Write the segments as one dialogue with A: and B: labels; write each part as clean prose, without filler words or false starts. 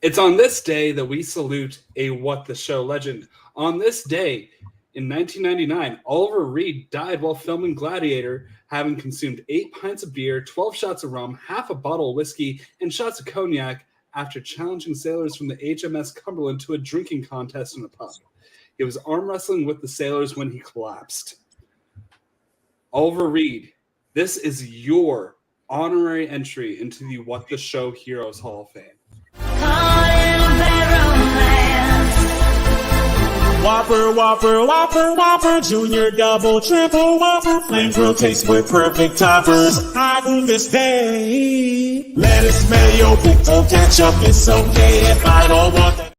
A: It's on this day that we salute a What the Show legend. On this day, in 1999, Oliver Reed died while filming Gladiator, having consumed 8 pints of beer, 12 shots of rum, half a bottle of whiskey, and shots of cognac after challenging sailors from the HMS Cumberland to a drinking contest in a pub. He was arm wrestling with the sailors when he collapsed. Oliver Reed, this is your honorary entry into the What the Show Heroes Hall of Fame.
B: Whopper, Whopper, Whopper, Whopper, Junior, Double, Triple, Whopper, flamethrower taste with perfect toppers. On this day, lettuce, mayo, pickle, ketchup, it's okay if I don't want that.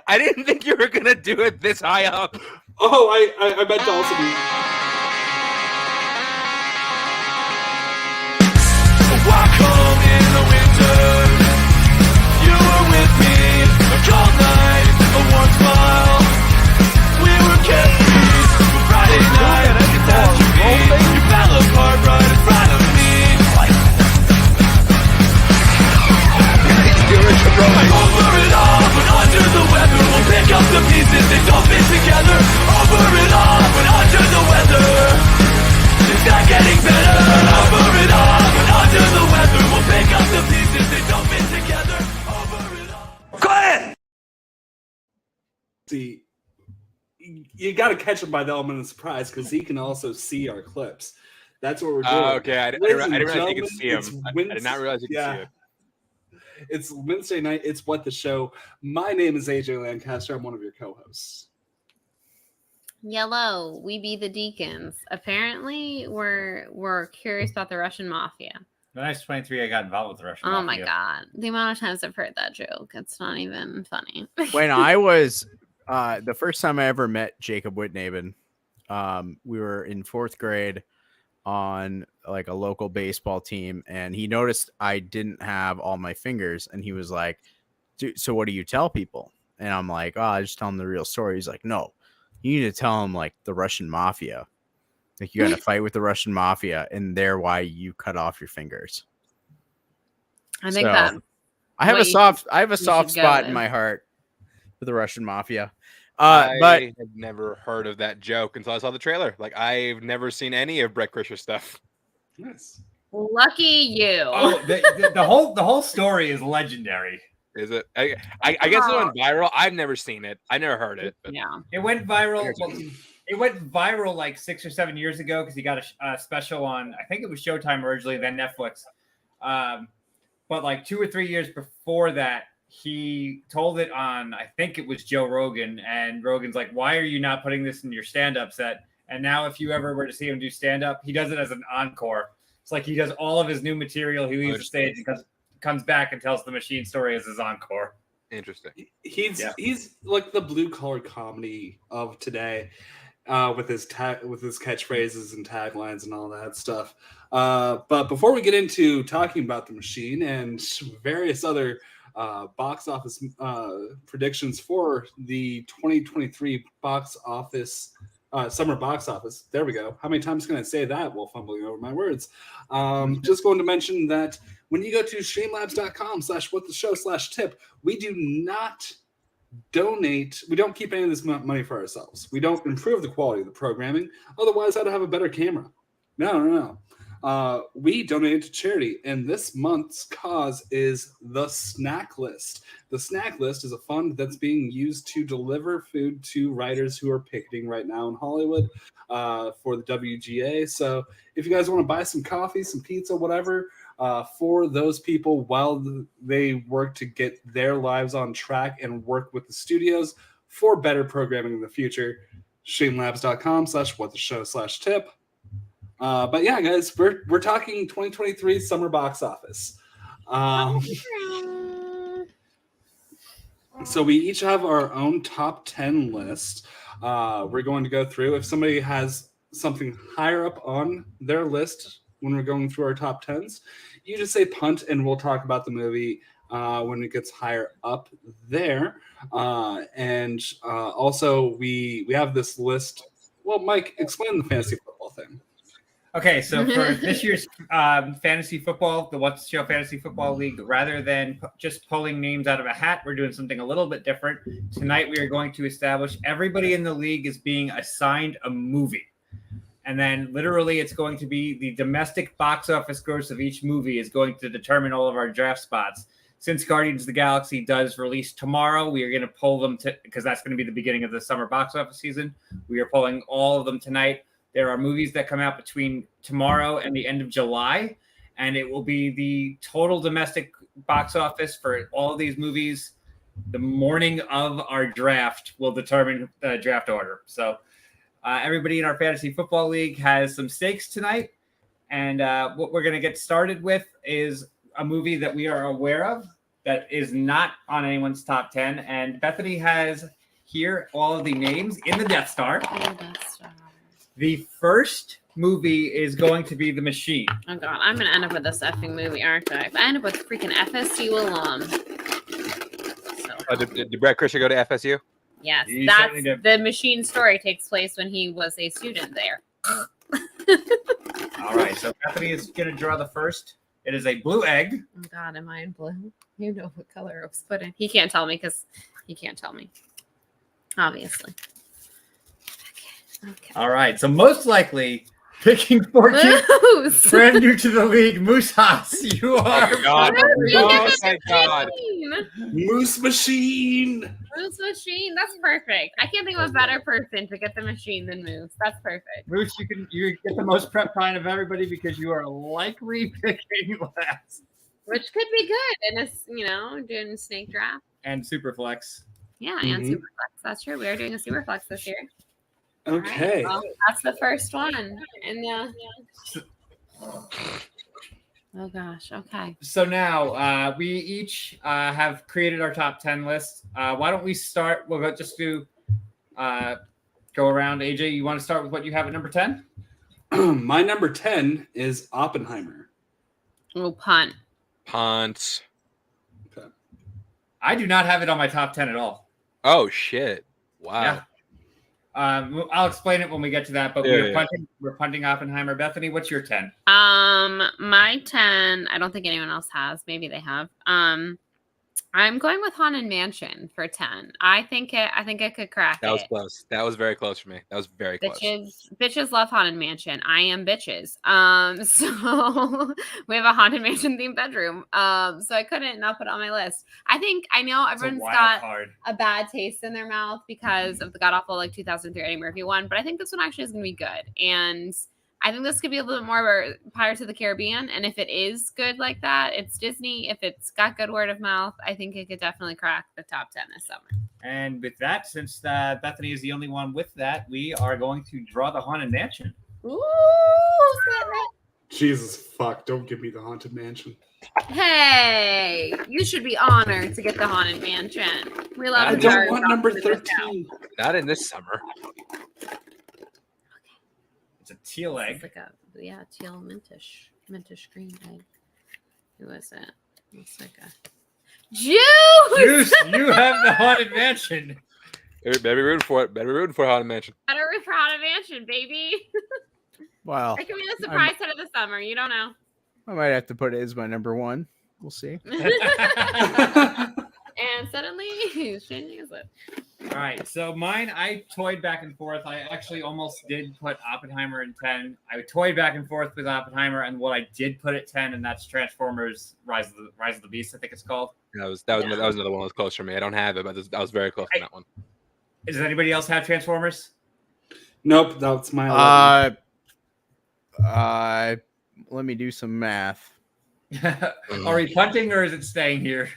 C: I didn't think you were gonna do it this high up.
A: Oh, I meant to also be.
D: Welcome in the winter. You were with me. A cold night, a warm smile. We were carefree. Friday night, a catastrophe. You fell apart right in front of me. Over it all, but under the weather, we'll pick up the pieces that don't fit together. Over it all, but under the weather, it's not getting better. Over it all, but under the weather, we'll pick up the pieces that don't fit together. Over it all. Go ahead.
A: See, you got to catch him by the element of surprise because he can also see our clips. That's what we're doing.
C: Okay, I didn't realize you could see him. I did not realize you could see it.
A: It's Wednesday night. It's What the Show. My name is AJ Lancaster. I'm one of your co-hosts.
E: Yellow, we be the Deacons. Apparently, we're curious about the Russian mafia.
F: When I was 23, I got involved with the Russian mafia.
E: Oh my god, the amount of times I've heard that joke, it's not even funny.
G: When I was the first time I ever met Jacob Whitnaben, we were in 4th grade on like a local baseball team, and he noticed I didn't have all my fingers, and he was like, "Dude, so what do you tell people?" And I'm like, "Oh, I just tell them the real story." He's like, "No, you need to tell them like the Russian mafia. Like you got to fight with the Russian mafia, and they're why you cut off your fingers."
E: I think that
G: I have a soft spot in my heart for the Russian mafia. But
C: I have never heard of that joke until I saw the trailer. Like I've never seen any of Brett Krischer's stuff.
A: Yes.
E: Lucky you.
F: Oh, the whole story is legendary.
C: Is it? I guess it went viral. I've never seen it. I never heard it. But.
E: Yeah.
F: It went viral. It went viral like 6 or 7 years ago because he got a special on, I think it was Showtime originally, then Netflix. But like 2 or 3 years before that, he told it on, I think it was Joe Rogan, and Rogan's like, "Why are you not putting this in your stand-up set?" And now if you ever were to see him do stand-up, he does it as an encore. It's like he does all of his new material, he leaves the stage and comes back and tells the machine story as his encore.
C: Interesting.
A: He's like the blue-collar comedy of today, with his catchphrases and taglines and all that stuff. But before we get into talking about the machine and various other box office predictions for the 2023 box office, summer box office. There we go. How many times can I say that while fumbling over my words? Just going to mention that when you go to streamlabs.com/whattheshow/tip, we do not donate. We don't keep any of this money for ourselves. We don't improve the quality of the programming. Otherwise, I'd have a better camera. No. We donated to charity, and this month's cause is the Snack List. The Snack List is a fund that's being used to deliver food to writers who are picketing right now in Hollywood for the WGA. So if you guys want to buy some coffee, some pizza, whatever, for those people while they work to get their lives on track and work with the studios for better programming in the future, streamlabs.com/whattheshow/tip. But yeah, guys, we're talking 2023 summer box office. So we each have our own top 10 list. We're going to go through. If somebody has something higher up on their list when we're going through our top 10s, you just say punt, and we'll talk about the movie when it gets higher up there. And also we have this list. Well, Mike, explain the fantasy football thing.
F: Okay, so for this year's fantasy football, the What's the Show Fantasy Football League, rather than just pulling names out of a hat, we're doing something a little bit different. Tonight, we are going to establish everybody in the league is being assigned a movie. And then literally it's going to be the domestic box office gross of each movie is going to determine all of our draft spots. Since Guardians of the Galaxy does release tomorrow, we are going to pull them because that's going to be the beginning of the summer box office season. We are pulling all of them tonight. There are movies that come out between tomorrow and the end of July, and it will be the total domestic box office for all of these movies. The morning of our draft will determine the draft order. So everybody in our fantasy football league has some stakes tonight, and what we're going to get started with is a movie that we are aware of that is not on anyone's top 10, and Bethany has here all of the names in the Death Star. The first movie is going to be The Machine.
E: Oh god, I'm gonna end up with this effing movie, aren't I? I end up with freaking FSU alum. So,
C: Did Brett Krisher go to FSU?
E: yes,
F: He
E: that's
F: certainly did.
E: the Machine story takes place when he was a student there.
F: All right, so Bethany is going to draw the first. It is a blue egg.
E: Oh god, am I in blue? You know what color it was put in. He can't tell me because he can't tell me. Obviously. Okay.
F: All right, so most likely picking 14,
E: Moose!
F: brand new to the league, Moose Haas. You are.
C: God.
E: Moose, you
C: Oh,
E: get the
C: thank God.
E: machine!
A: Moose Machine.
E: Moose Machine. That's perfect. I can't think of a better person to get the machine than Moose. That's perfect.
F: Moose, you get the most prep time of everybody because you are likely picking last.
E: Which could be good in a doing snake draft.
F: And Superflex.
E: Yeah, and
A: Mhm.
E: Superflex. That's true. We are doing a Superflex this year.
A: Okay.
E: All right, well, that's the first one. And oh gosh. Okay.
F: So now we each have created our top 10 list. Why don't we start? We'll just do go around. AJ, you want to start with what you have at number 10?
A: My number 10 is Oppenheimer.
E: We'll punt.
C: Punt.
F: I do not have it on my top 10 at all.
C: Oh shit! Wow.
F: Yeah. I'll explain it when we get to that, but
C: Yeah,
F: we're punting Oppenheimer. Bethany, what's your 10?
E: My 10, I don't think anyone else has. Maybe they have. I'm going with Haunted Mansion for 10. I think it could crack
C: That was
E: it.
C: close. That was very close for me. That was very close.
E: Bitches love Haunted Mansion. I am bitches. So we have a Haunted Mansion themed bedroom. So I couldn't not put it on my list. I know
F: It's a
E: everyone's
F: wild
E: got
F: card.
E: a bad taste in their mouth because of the god awful 2003 Eddie Murphy one, but I think this one actually is going to be good. And I think this could be a little bit more of a Pirates of the Caribbean. And if it is good like that, it's Disney. If it's got good word of mouth, I think it could definitely crack the top 10 this summer.
F: And with that, since Bethany is the only one with that, we are going to draw the Haunted Mansion.
E: Ooh, who's getting it?
A: Jesus fuck! Don't give me the Haunted Mansion.
E: Hey, you should be honored to get the Haunted Mansion. We love
A: I
E: the
A: don't
E: Jar
A: want
E: Jar
A: number
E: Binks now.
A: 13.
C: Not in this summer.
F: It's a teal
E: It's
F: egg.
E: like a teal mintish green egg. Who is it? Looks like a juice.
F: Juice, you have the Haunted Mansion.
C: Better be rooting for it. Better be rooting for Haunted Mansion.
E: Better root for Haunted Mansion, baby.
G: Well,
E: It could be the surprise hit of the summer. You don't know.
G: I might have to put it as my number one. We'll see.
E: And suddenly he's changing his list.
F: All right, so mine, I toyed back and forth. I actually almost did put Oppenheimer in 10. I toyed back and forth with Oppenheimer, and what I did put at 10, and that's Transformers: Rise of the Beast. I think it's called.
C: That was another one that was close for me. I don't have it, but I was very close on that one.
F: Does anybody else have Transformers?
A: Nope, that's my 11.
G: Let me do some math.
F: Are we punting or is it staying here?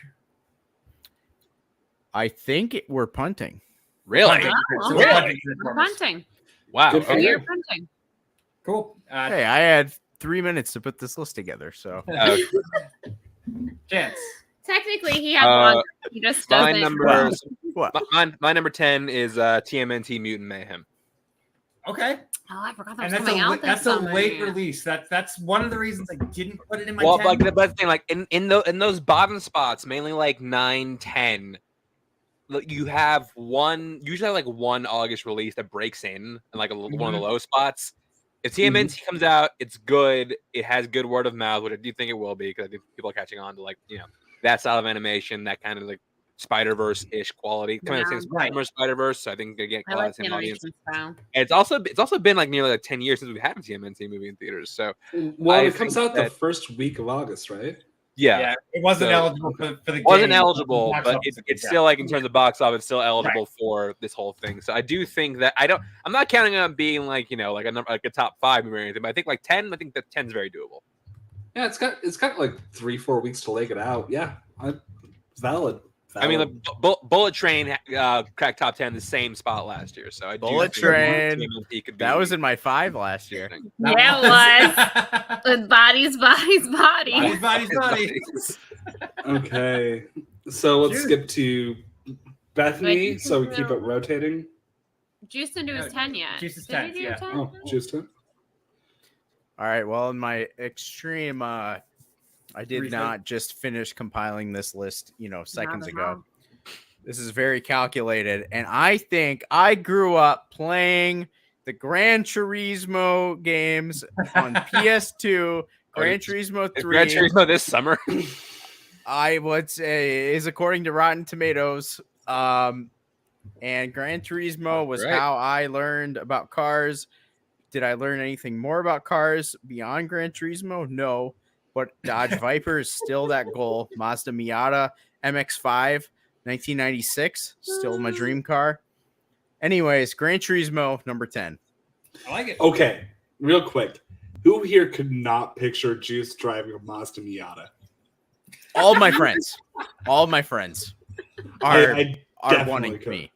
G: I think we're punting.
C: Really?
F: Punting.
E: Oh,
F: So
E: okay.
F: we're punting
E: We're
F: Transformers.
E: punting.
C: Wow.
A: Good for
C: Okay.
A: you.
E: You're punting.
F: Cool.
G: Hey, I had 3 minutes to put this list together, so
F: Chance.
E: Technically, he had
C: Uh,
E: longer. He just
C: My
E: doesn't.
C: number,
G: what?
C: my number 10 is TMNT Mutant Mayhem.
F: Okay.
E: Oh, I forgot that
F: And
E: was
F: that's
E: coming out this
F: that's a
E: summer.
F: late release. That's one of the reasons I didn't put it in my
C: Well,
F: 10.
C: like the best thing, like in those bottom spots, mainly like 9, 10, you have usually like one August release that breaks in and like one of the low spots, If TMNT comes out, it's good. It has good word of mouth, which I do think it will be because I think people are catching on to like that style of animation, that kind of like Spider-Verse ish quality, kind of the same Spider-Verse. So I think they get a lot of the same audience.
E: Style.
C: And it's also been like nearly like 10 years since we've had a TMNT movie in theaters. So
A: it comes out the first week of August, right?
C: Yeah,
F: it wasn't eligible for the
C: wasn't
F: game,
C: eligible, but it's still like in terms of box office, still eligible for this whole thing. So I do think that I'm not counting on being like like a top 5 movie or anything, but I think like 10. I think that 10 is very doable.
A: Yeah, it's got like 3-4 weeks to leg it out. Yeah, valid.
C: I mean, the Bullet Train cracked top 10 the same spot last year. So I
G: Bullet
C: do
G: Train.
C: think could be
G: That was in my 5 last year.
E: Yeah, it was. With bodies.
A: Okay, so let's skip to Bethany. So we keep it rotating.
E: Juice didn't do his 10 yet.
F: Juice is
E: Did he
F: 10,
E: do
F: yeah.
E: 10?
A: Oh, Juice 10.
G: All right. Well, in my extreme, I did
F: Reset.
G: not just finish compiling this list, seconds
E: Not at
G: ago.
E: all.
G: This is very calculated, and I think I grew up playing the Gran Turismo games on PS2, Gran Turismo 3.
C: Gran Turismo this summer.
G: I would say is according to Rotten Tomatoes. And Gran Turismo was how I learned about cars. Did I learn anything more about cars beyond Gran Turismo? No, but Dodge Viper is still that goal. Mazda Miata MX-5, 1996, still my dream car. Anyways, Gran Turismo number 10.
F: I like it.
A: Okay, real quick. Who here could not picture Juice driving a Mazda Miata?
G: All my friends are
A: definitely
G: wanting
A: could.
G: me.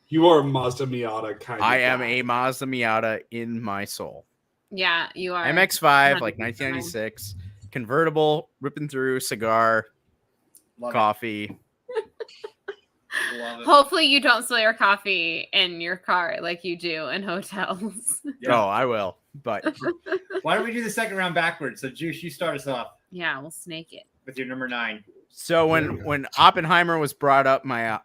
A: You are a Mazda Miata kind of
G: I am
A: guy.
G: a Mazda Miata in my soul.
E: Yeah, you are.
G: MX-5, like
E: 100%.
G: 1996, convertible, ripping through, cigar,
F: Love
G: coffee.
F: Love it.
E: Hopefully you don't spill your coffee in your car like you do in hotels.
F: Yeah.
G: Oh, I will. But
F: Why don't we do the second round backwards? So, Juice, you start us off
E: Yeah, we'll snake it.
F: with your number 9.
G: so when Oppenheimer was brought up, my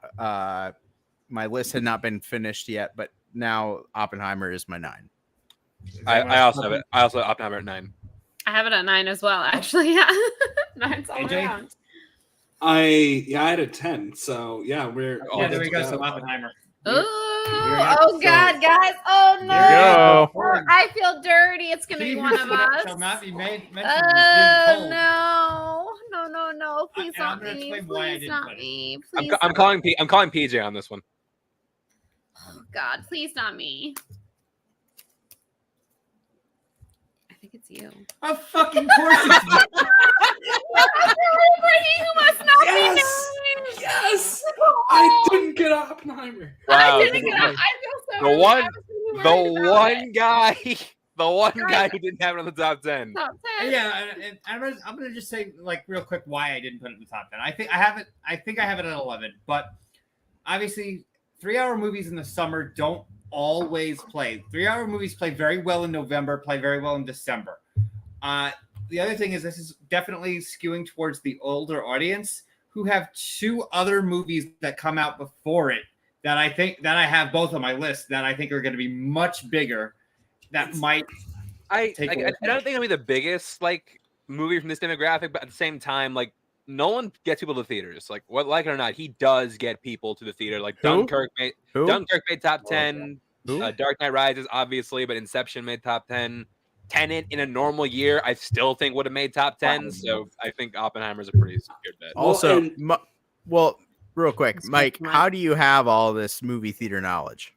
G: my list had not been finished yet, but now Oppenheimer is my 9.
C: I also have it. I also have Oppenheimer at 9.
E: I have it at 9 as well, actually. Yeah. 9's all
F: AJ?
E: around.
A: I had a 10. So yeah, we're all
F: Yeah, there
A: good
F: we
A: to
F: go. So, Oppenheimer.
E: Oh God, guys. Oh no.
G: Go.
E: Oh, I feel dirty. It's gonna be one of us.
F: Shall not be made mentioned
E: Oh
F: as being
E: no. Please
F: And I'm
E: not
F: gonna
E: me.
F: explain why I
E: Please
F: didn't
E: not
F: put it.
E: me.
C: I'm
E: Please.
C: calling PJ on this one.
E: Oh God, please not me. I think it's you.
F: Of fucking course it's you.
E: Who must not
A: Yes!
E: be named.
A: Yes!
E: Oh,
A: I didn't get Oppenheimer.
C: Wow.
E: I didn't get up. I feel so
C: The one-
E: embarrassed
C: The
E: worried about
C: one
E: it.
C: guy, the one
E: Guys.
C: guy who didn't have it on the top 10.
E: Top 10.
F: Yeah, and I'm gonna just say like real quick why I didn't put it in the top 10. I think I have it at 11, but obviously 3-hour movies in the summer don't always play. 3-hour movies play very well in November, play very well in December. The other thing is this is definitely skewing towards the older audience who have 2 other movies that come out before it that I think that I have both on my list that I think are going to be much bigger. That might
C: I
F: Take
C: don't think it'll be the biggest like movie from this demographic, but at the same time, like Nolan gets people to theaters. Like like it or not, he does get people to the theater. Like
G: Who?
C: Dunkirk made top
A: Oh,
C: 10.
G: Who?
C: Dark Knight Rises, obviously, but Inception made top 10. Tenet in a normal year, I still think would have made top 10. So I think Oppenheimer's a pretty secure bet.
G: Also,
A: and-
G: real quick,
E: That's
G: Mike,
E: right.
G: how do you have all this movie theater knowledge?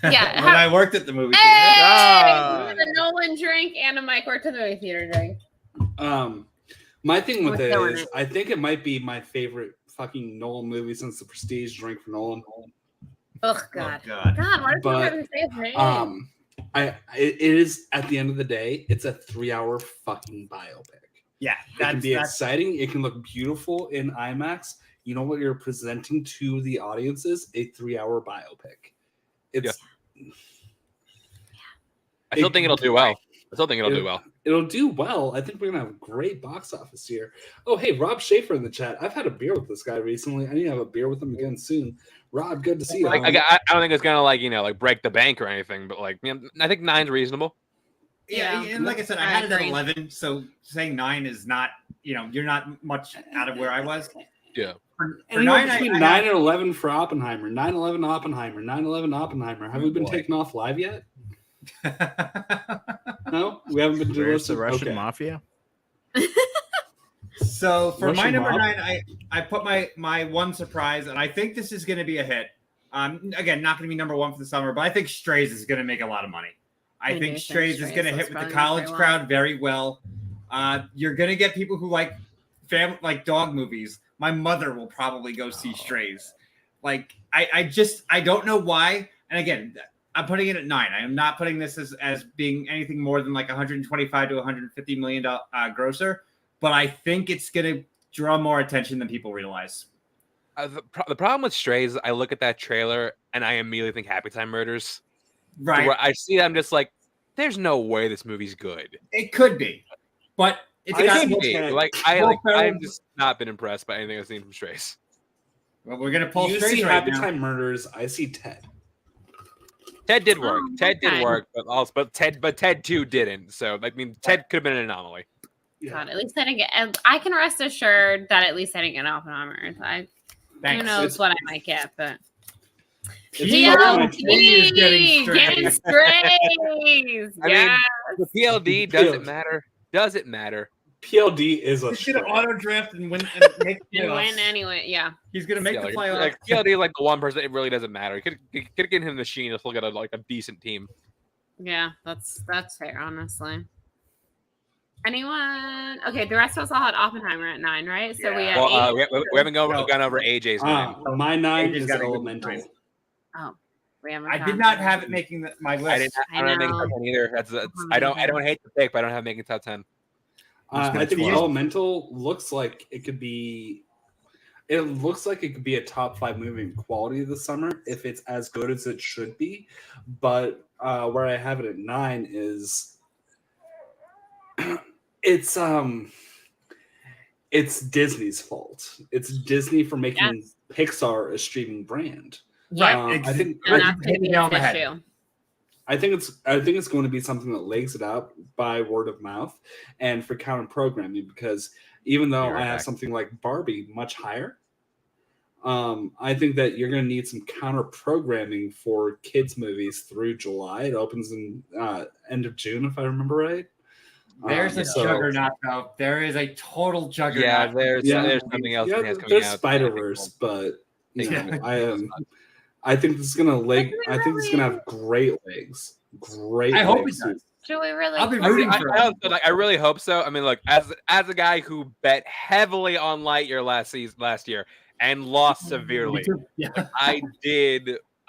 E: Yeah.
F: when I worked at the movie
E: Hey!
F: theater.
G: Ah.
E: A Nolan drink and a Mike worked to the movie theater drink.
A: My thing with
E: What's
A: it
E: going
A: is, I think it might be my favorite fucking Nolan movie since The Prestige. Drink for Nolan.
E: Oh God.
F: God.
E: God, why did you
A: But,
E: even say his name?
A: It is at the end of the day, it's a 3-hour fucking biopic.
F: Yeah,
A: It can be exciting. It can look beautiful in IMAX. You know what you're presenting to the audiences? A 3-hour biopic. It's
C: I still think it'll do well.
A: It'll do well. I think we're gonna have a great box office here. Oh, hey, Rob Schaefer in the chat. I've had a beer with this guy recently. I need to have a beer with him again soon. Rob, good to see you.
C: Like, I don't think it's gonna like break the bank or anything, but like I think 9's reasonable.
F: Yeah,
E: Yeah.
F: and like I said, I
E: I
F: had it at
E: agree.
F: 11, so saying 9 is not, you're not much out of where I was.
C: Yeah.
F: For
A: Anywhere
F: 9,
A: between
F: I
A: 9 and 11 for Oppenheimer. 9/11 Oppenheimer. 9/11 Oppenheimer. Have we been
F: boy.
A: taken off live yet?
F: have-
A: No, we haven't been
G: Where's the
A: delisted?
G: Russian
A: Okay.
G: mafia?
F: So for my
A: Russian
F: number
A: mob?
F: 9, I put my one surprise, and I think this is going to be a hit. Again, not going to be number 1 for the summer, but I think Strays is going to make a lot of money. I
E: I
F: think
E: do
F: Strays
E: think
F: is going to
E: Strays
F: hit
E: will
F: with the
E: probably
F: college
E: do very well.
F: crowd very well. You're going to get people who like dog movies. My mother will probably go see Strays. Like I don't know why. And again, I'm putting it at 9. I am not putting this as being anything more than like 125 to 150 million grosser. But I think it's going to draw more attention than people realize.
C: The problem with Strays, I look at that trailer and I immediately think Happy Time Murders.
F: Right.
C: Where I see it, I'm just like, there's no way this movie's good.
F: It could be, but it's
A: I
F: got
A: think
F: more-
A: it's-
C: Like I've just not been impressed by anything I've seen from Strays.
F: well, we're gonna pull
A: You
F: Strays
A: see
F: right
A: Happy
F: now.
A: Time Murders. I see Ted.
C: Ted did work.
E: Oh,
C: Ted
E: okay.
C: did work, but Ted 2 didn't. So I mean, Ted could have been an anomaly.
A: Yeah.
E: God, at least I didn't get. I can rest assured that at least I didn't get Oppenheimer. Who
F: Thanks.
E: knows what I might get, but
A: It's
F: Yeah.
A: probably-
F: He is getting
E: getting
F: Strays.
E: Strays.
C: I mean,
E: Yeah,
C: The PLD doesn't matter. Does it matter?
A: PLD is a
F: He's gonna
A: stretch.
F: auto draft and win and make the
E: and
F: playoffs.
E: win anyway. Yeah,
F: He's gonna make
C: Yeah,
F: the
C: like,
F: playoffs.
C: like PLD is like the one person. It really doesn't matter. You could get him the machine to look at like a decent team.
E: yeah, that's fair, honestly. Anyone? Okay, the rest of us all had Oppenheimer at 9, right? So we had
C: Well,
E: 8.
C: we haven't
F: No.
C: gone over AJ's name.
A: My 9
F: AJ's
A: is
F: got a good
A: Elemental.
F: price.
E: We haven't
F: I
E: done
F: did not
E: that.
F: have it making my list.
C: I don't make
E: know.
C: top 10 either. I don't hate the pick, but I don't have making top 10.
A: I think
F: twelve.
A: Elemental looks like it could be. It looks like it could be a top 5 movie in quality this summer if it's as good as it should be. But where I have it at 9 is it's Disney's fault. It's Disney for making Pixar a streaming brand.
F: Right.
A: I think
E: And that's
F: Hit
E: gonna be
F: the nail on
E: the
F: the head.
E: issue.
A: I think it's going to be something that legs it out by word of mouth and for counter programming, because even though I have something like Barbie much higher, I think that you're going to need some counter programming for kids movies through July. It opens in end of June, if I remember right.
F: There's a
A: so-
F: juggernaut though. There is a total juggernaut.
C: Yeah, there's
A: Yeah.
C: something else that has coming
A: there's
C: out.
A: Spider Verse, but you
C: Yeah.
A: know, I think this is gonna I think this is gonna have great legs. Great.
F: I hope it
A: legs.
F: does.
E: Do we really?
F: I'll be
C: I,
F: rooting for him.
C: I really hope so. I mean, look, as a guy who bet heavily on Lightyear last year and lost severely,
F: Yeah.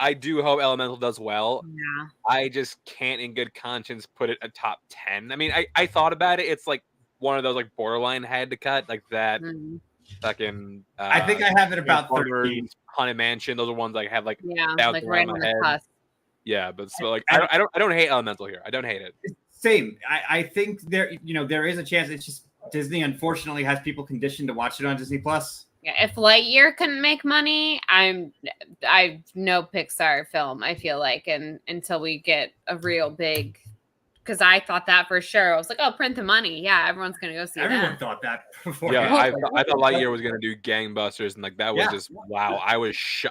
C: I do hope Elemental does well.
E: Yeah.
C: I just can't, in good conscience, put it a top 10. I mean, I thought about it. It's like one of those like borderline had to cut, like that
E: Mhm.
C: fucking.
F: I think I have it about
C: Transformers,
F: 13.
C: Haunted Mansion. Those are ones like have like
E: Yeah,
C: bouncing
E: like
C: around
E: right
C: my
E: on the
C: head.
E: cusp.
C: Yeah, but so like I don't hate Elemental here. I don't hate it.
F: Same. I think there is a chance. It's just Disney unfortunately has people conditioned to watch it on Disney Plus.
E: Yeah, if Lightyear can make money, I no Pixar film. I feel like, and until we get a real big, because I thought that for sure. I was like, oh, print the money. Yeah, everyone's gonna go see
F: Everyone
E: that.
F: thought that before.
C: Yeah, I thought Lightyear was gonna do gangbusters, and like that was
F: Yeah.
C: just wow.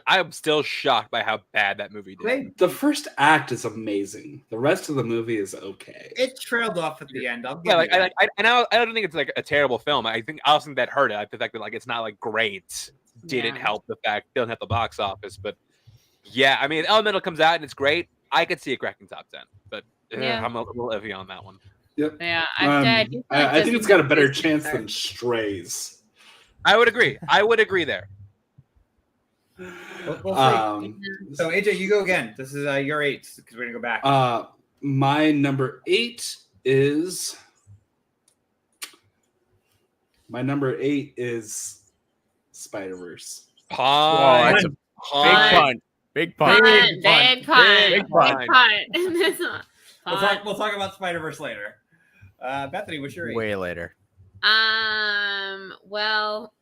C: I'm still shocked by how bad that movie did.
F: Same.
A: The first act is amazing. The rest of the movie is okay.
F: It trailed off at the end. I'll give
C: Yeah, like
F: you that.
C: I don't think it's like a terrible film. I also think that hurt it. The fact that like it's not like great didn't
E: Yeah.
C: help the fact it doesn't have the box office. But yeah, I mean, if Elemental comes out and it's great, I could see it cracking top 10. But
E: Yeah.
C: I'm a little iffy on that one.
E: Yeah,
A: I think it's got a better chance than Strays.
C: I would agree. there.
F: We'll see. So AJ, you go again. This is your 8 because we're gonna go back.
A: My number 8 is Spider-Verse.
C: Pun.
G: That's a
C: Pun.
G: big punt.
E: Big punt.
C: Big punt.
E: Big punt.
F: We'll talk about Spider-Verse later. Bethany, what's your 8?
G: Way later.
E: Well,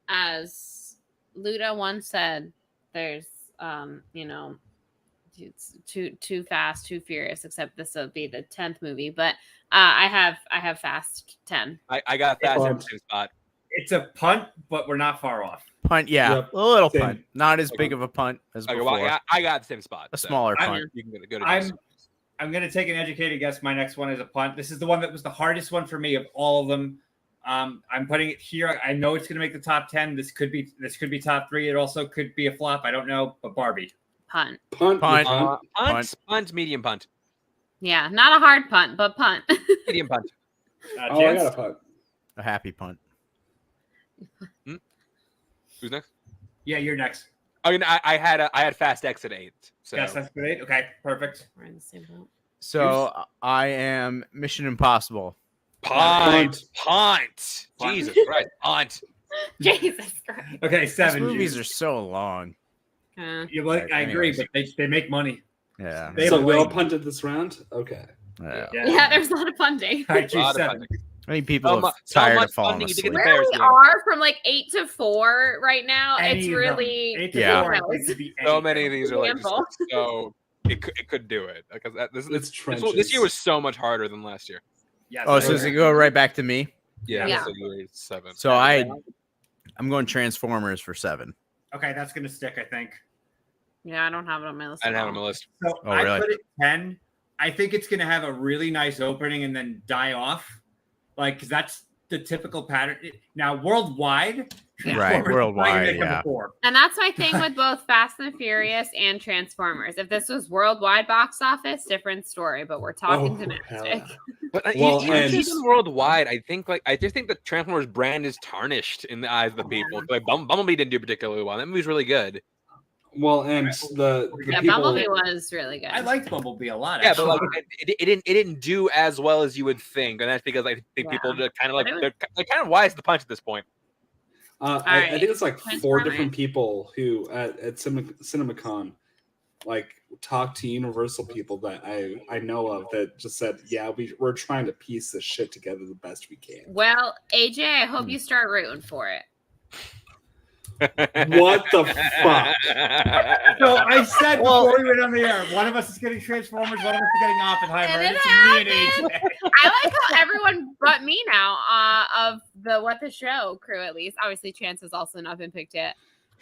E: as Luda once said, there's it's too fast, too furious. Except this will be the 10th movie, but I have Fast 10.
C: I got Fast in the same spot.
F: It's a punt, but we're not far off.
G: Punt, yeah,
A: Yep.
G: a little
A: Same.
G: punt. Not as big of a punt as
C: Okay,
G: before.
C: well, I got the same spot.
G: A
C: so
G: smaller
F: I'm-
G: punt.
C: You can go to
F: I'm going to take an educated guess. My next one is a punt. This is the one that was the hardest one for me of all of them. I'm putting it here. I know it's going to make the top 10. This could be top 3. It also could be a flop. I don't know, but Barbie.
E: Punt.
A: Punt.
G: Punt.
C: Punt, medium punt.
E: Yeah, not a hard punt, but punt.
C: Medium punt.
A: Oh, I
F: Chance?
A: got a punt.
G: A happy punt.
C: Who's next?
F: Yeah, you're next.
C: I mean, I had Fast X at 8. So
F: Yes, that's great. Okay, perfect.
E: We're in the same boat.
G: So I am Mission Impossible.
C: punt.
F: Punt.
C: Jesus Christ, punt.
E: Jesus Christ.
F: Okay,
G: These
F: 7.
G: movies
F: Juice.
G: are so long.
E: Uh,
F: Yeah, well, I agree,
G: Anyways.
F: but they make money.
G: Yeah.
F: They
A: So
F: have
A: we all
F: wings.
A: punted this round? Okay.
G: Yeah.
E: yeah, there's not a punting.
F: All right,
C: A
F: Juice,
C: lot of
F: 7.
C: punting.
G: I think people
C: So
G: are
C: mu- so
G: tired
C: much
G: of falling
C: funding you think
G: asleep.
C: it's
E: Where
C: Bears
E: we
C: game.
E: are from like 8 to 4 right now,
F: Any
E: it's
F: of them.
E: really
F: 8 to
G: Yeah.
F: 4, I think, could be
C: So
F: any.
C: many of these are like just,
E: Example.
C: so it could do it because
A: It's
C: this year was so much harder than last year.
F: Yes,
G: Oh,
F: I
G: so does
F: agree.
G: it go right back to me?
C: Yeah,
E: Yeah.
C: so you were 7.
G: So I'm going Transformers for 7.
F: Okay, that's going to stick, I think.
E: Yeah, I don't have it on my list.
C: I didn't
E: at
C: have it on
E: all.
C: my list.
F: So
G: Oh,
F: I
G: really?
F: put it 10. I think it's going to have a really nice opening and then die off. Like, 'cause that's the typical pattern. Now, worldwide,
G: Right,
F: Transformers is
G: worldwide,
F: probably gonna make
G: yeah.
F: number 4.
E: And that's my thing with both Fast and Furious and Transformers. If this was worldwide box office, different story. But we're talking
A: Oh,
E: domestic.
A: hell.
C: But
A: Well,
C: even
A: and-
C: worldwide, I just think the Transformers brand is tarnished in the eyes of the people. Like Bumblebee didn't do particularly well. That movie's really good.
A: Well, and the
E: Yeah,
A: people.
E: Bumblebee was really good.
F: I liked Bumblebee a lot.
C: Yeah, but
F: actually.
C: like it didn't do as well as you would think, and that's because I think people
E: Yeah.
C: just kind of like
E: But it
C: they're kind of wise to the punch at this point.
A: I
E: right.
A: think it's like 4
E: Transformers.
A: different people who at CinemaCon like talked to Universal people that I know of that just said, yeah, we're trying to piece this shit together the best we can.
E: Well, AJ, I hope you start rooting for it.
A: What the fuck?
F: So I said
G: Well-
F: before we went on the air, one of us is getting Transformers, one of us is getting Oppenheimer.
E: And it
F: it's me and
E: happened.
F: AJ.
E: I like how everyone but me now of the What the Show crew, at least. Obviously, Chance has also not been picked yet.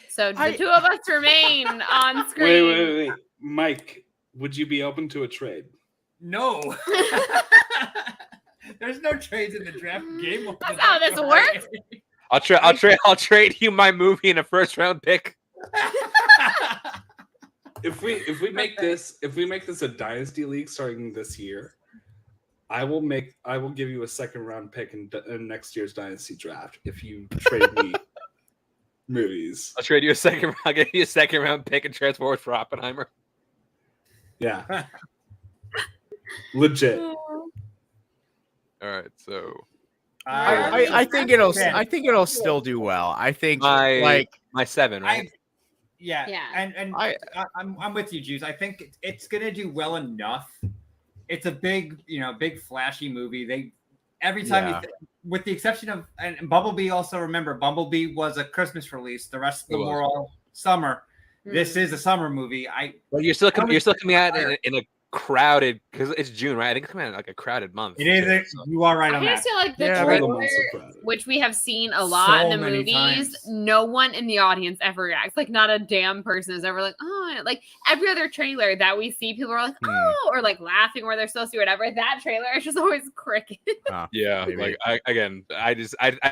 E: So the two of us remain on screen.
A: Wait. Mike, would you be open to a trade?
F: No. There's no trades in the draft game.
E: That's how this works.
C: I'll trade you my movie in a first round pick.
A: If we make this a dynasty league starting this year, I will give you a second round pick in next year's dynasty draft if you trade me movies.
C: I'll trade you I'll give you a second round pick and Transformers for Oppenheimer.
A: Yeah. Legit.
C: All right, so
G: I think it'll still do well. I think
C: my 7, right?
F: Yeah. And I'm with you, Juice. I think it's gonna do well enough. It's a big flashy movie. Every time with the exception of and Bumblebee also remember Bumblebee was a Christmas release. The rest of them were all summer. This is a summer movie.
C: But you're still coming out in a crowded because it's June, right? I think it's coming out in like a crowded month.
F: It is. You are right on
E: I
F: that.
E: just feel like the
G: Yeah,
A: all the
E: trailer,
A: months are crowded.
E: which we have seen a lot
F: So
E: in the
F: many
E: movies,
F: times.
E: no one in the audience ever reacts. Like, not a damn person is ever like, oh, like every other trailer that we see, people are like, oh, or like laughing where they're supposed to, whatever. That trailer is just always cricket.
C: Yeah,
G: Maybe.
C: like I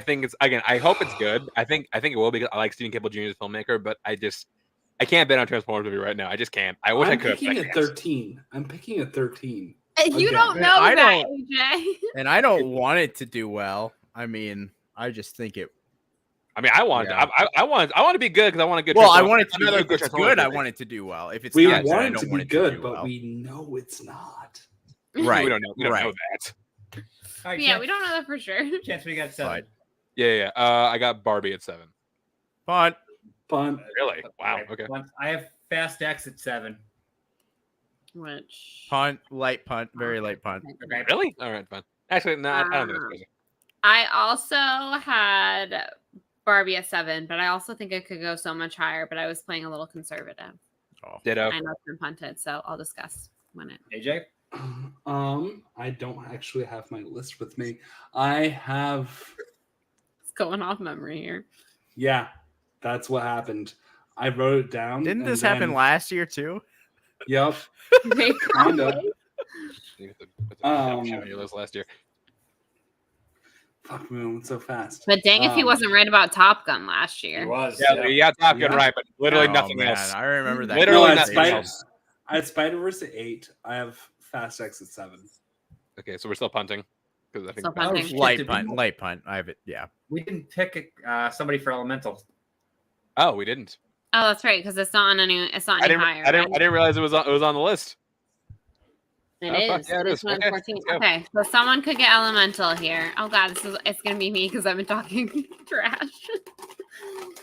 C: think it's I hope it's good. I think it will because I like Stephen Cable Jr. as a filmmaker, but I can't bet on Transformers movie right now. I just can't. I wish I
A: I'm
C: could.
A: picking at 13. I'm picking at 13.
E: You
A: Okay.
E: don't know
G: I
E: that,
G: don't-
E: AJ.
G: and I don't want it to do well. I mean, I just think it.
C: I mean, I want to be good because I want a good.
G: Well, I
C: Transformers-
G: want it to be.
C: another
G: If it's
C: Transformers
G: good, I
C: movie.
G: want it to do well. If it's
A: We
G: not,
A: want
G: good, I
A: it
G: don't
A: to
G: want
A: be
G: it
A: good,
G: to do
A: but
G: well.
A: we know it's not.
G: Right.
C: We don't know. We don't
G: right.
C: know that.
F: All right,
E: Yeah,
F: Chance,
E: we don't know that for sure.
F: Chance, we got 7.
G: But
C: Yeah. I got Barbie at 7.
G: punt.
A: Fun.
C: Really? Wow. Okay.
F: I have Fast X at 7.
E: Which
G: Punt, light punt, very light punt.
F: Okay.
C: Really? All right, fine. Actually, no, I don't think it's crazy.
E: I also had Barbie at 7, but I also think it could go so much higher. But I was playing a little conservative.
C: Ditto.
E: I know it's been punted, so I'll discuss when it.
F: AJ?
A: I don't actually have my list with me. I have.
E: It's going off memory here.
A: Yeah, that's what happened. I wrote it down.
G: Didn't
A: and
G: this happen
A: then-
G: last year too?
A: Yep.
E: They
A: Kinda.
C: With the show your list last year.
A: Fuck, we went so fast.
E: But dang, if he wasn't right about Top Gun last year.
F: He was.
C: Yeah, you got Top Gun
A: Yeah.
C: right, but literally
G: Oh,
C: nothing
G: man,
C: else.
G: I remember that.
C: Literally
A: No,
C: nothing else.
A: I had Spider-Verse at 8. I have Fast X at 7.
C: Okay, so we're still punting. Because I think
E: Still punting.
F: shit,
G: light
F: did
G: punt.
F: we-
G: Light punt. I have it. Yeah.
F: We didn't pick somebody for Elemental.
C: Oh, we didn't.
E: Oh, that's right, because it's not on any. It's not
C: I
E: any
C: didn't.
E: higher.
C: I didn't.
E: right?
C: I didn't realize it was on the list.
E: It
C: Oh, fuck,
E: is.
C: yeah, it is.
E: It's
C: Okay,
E: 14.
C: let's go.
E: Okay, so someone could get Elemental here. Oh God, it's gonna be me because I've been talking trash.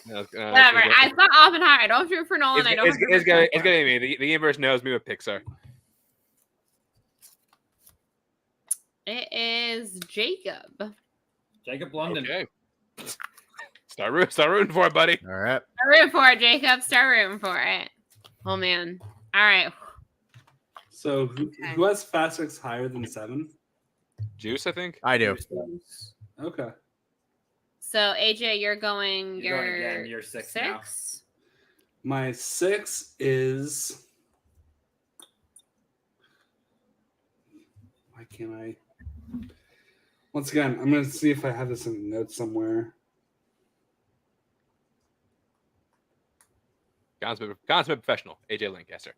C: No,
E: Whatever. I thought Oppenheimer. I don't root for Nolan.
C: It's,
E: I don't.
C: it's,
E: root
C: it's,
E: for
C: gonna,
E: Nolan.
C: it's gonna be me. The universe knows me with Pixar.
E: It is Jacob.
F: Jacob London.
C: Okay. Start rooting for it, buddy.
G: All right.
E: Start rooting for it, Jacob. Start rooting for it. Oh man. All right.
A: So who has Fast X higher than 7?
C: Juice, I think.
G: I do.
A: Okay.
E: So AJ, you're going.
F: You're going
E: Your
F: again. You're 6 now.
E: 6.
A: My 6 is. Why can't I? Once again, I'm going to see if I have this in the notes somewhere.
C: Consummate professional, AJ Lancaster.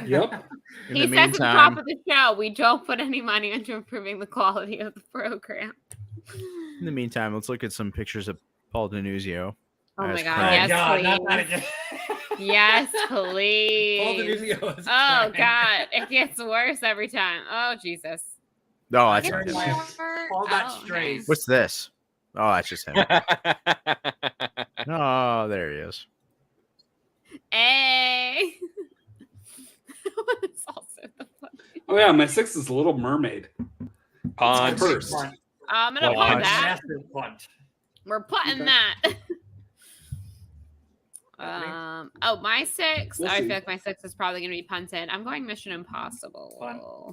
A: Yep.
G: In
E: He
G: the
E: says at the top
G: meantime,
E: of the show, we don't put any money into improving the quality of the program.
G: let's look at some pictures of Paul Denuzio.
E: Oh my
G: as
E: God,
G: Craig.
E: yes,
F: God,
E: please.
F: not that again.
E: Yes,
F: Paul
E: please.
F: Denuzio is
E: Oh
F: crying.
E: God, it gets worse every time. Oh Jesus.
G: Oh, that's
E: Get
G: not him.
E: more-
F: All that
E: oh,
F: strays.
G: What's this? Oh, that's just him. Oh, there he is.
E: Hey. It's also the fun.
A: Oh yeah, my 6 is Little Mermaid.
C: Punt.
A: First.
E: I'm gonna
C: Well,
E: punt that.
F: Massive punt.
E: We're putting
A: Okay.
E: that. Oh, my 6.
A: We'll
E: I
A: see.
E: feel like my 6 is probably gonna be punted. I'm going Mission Impossible.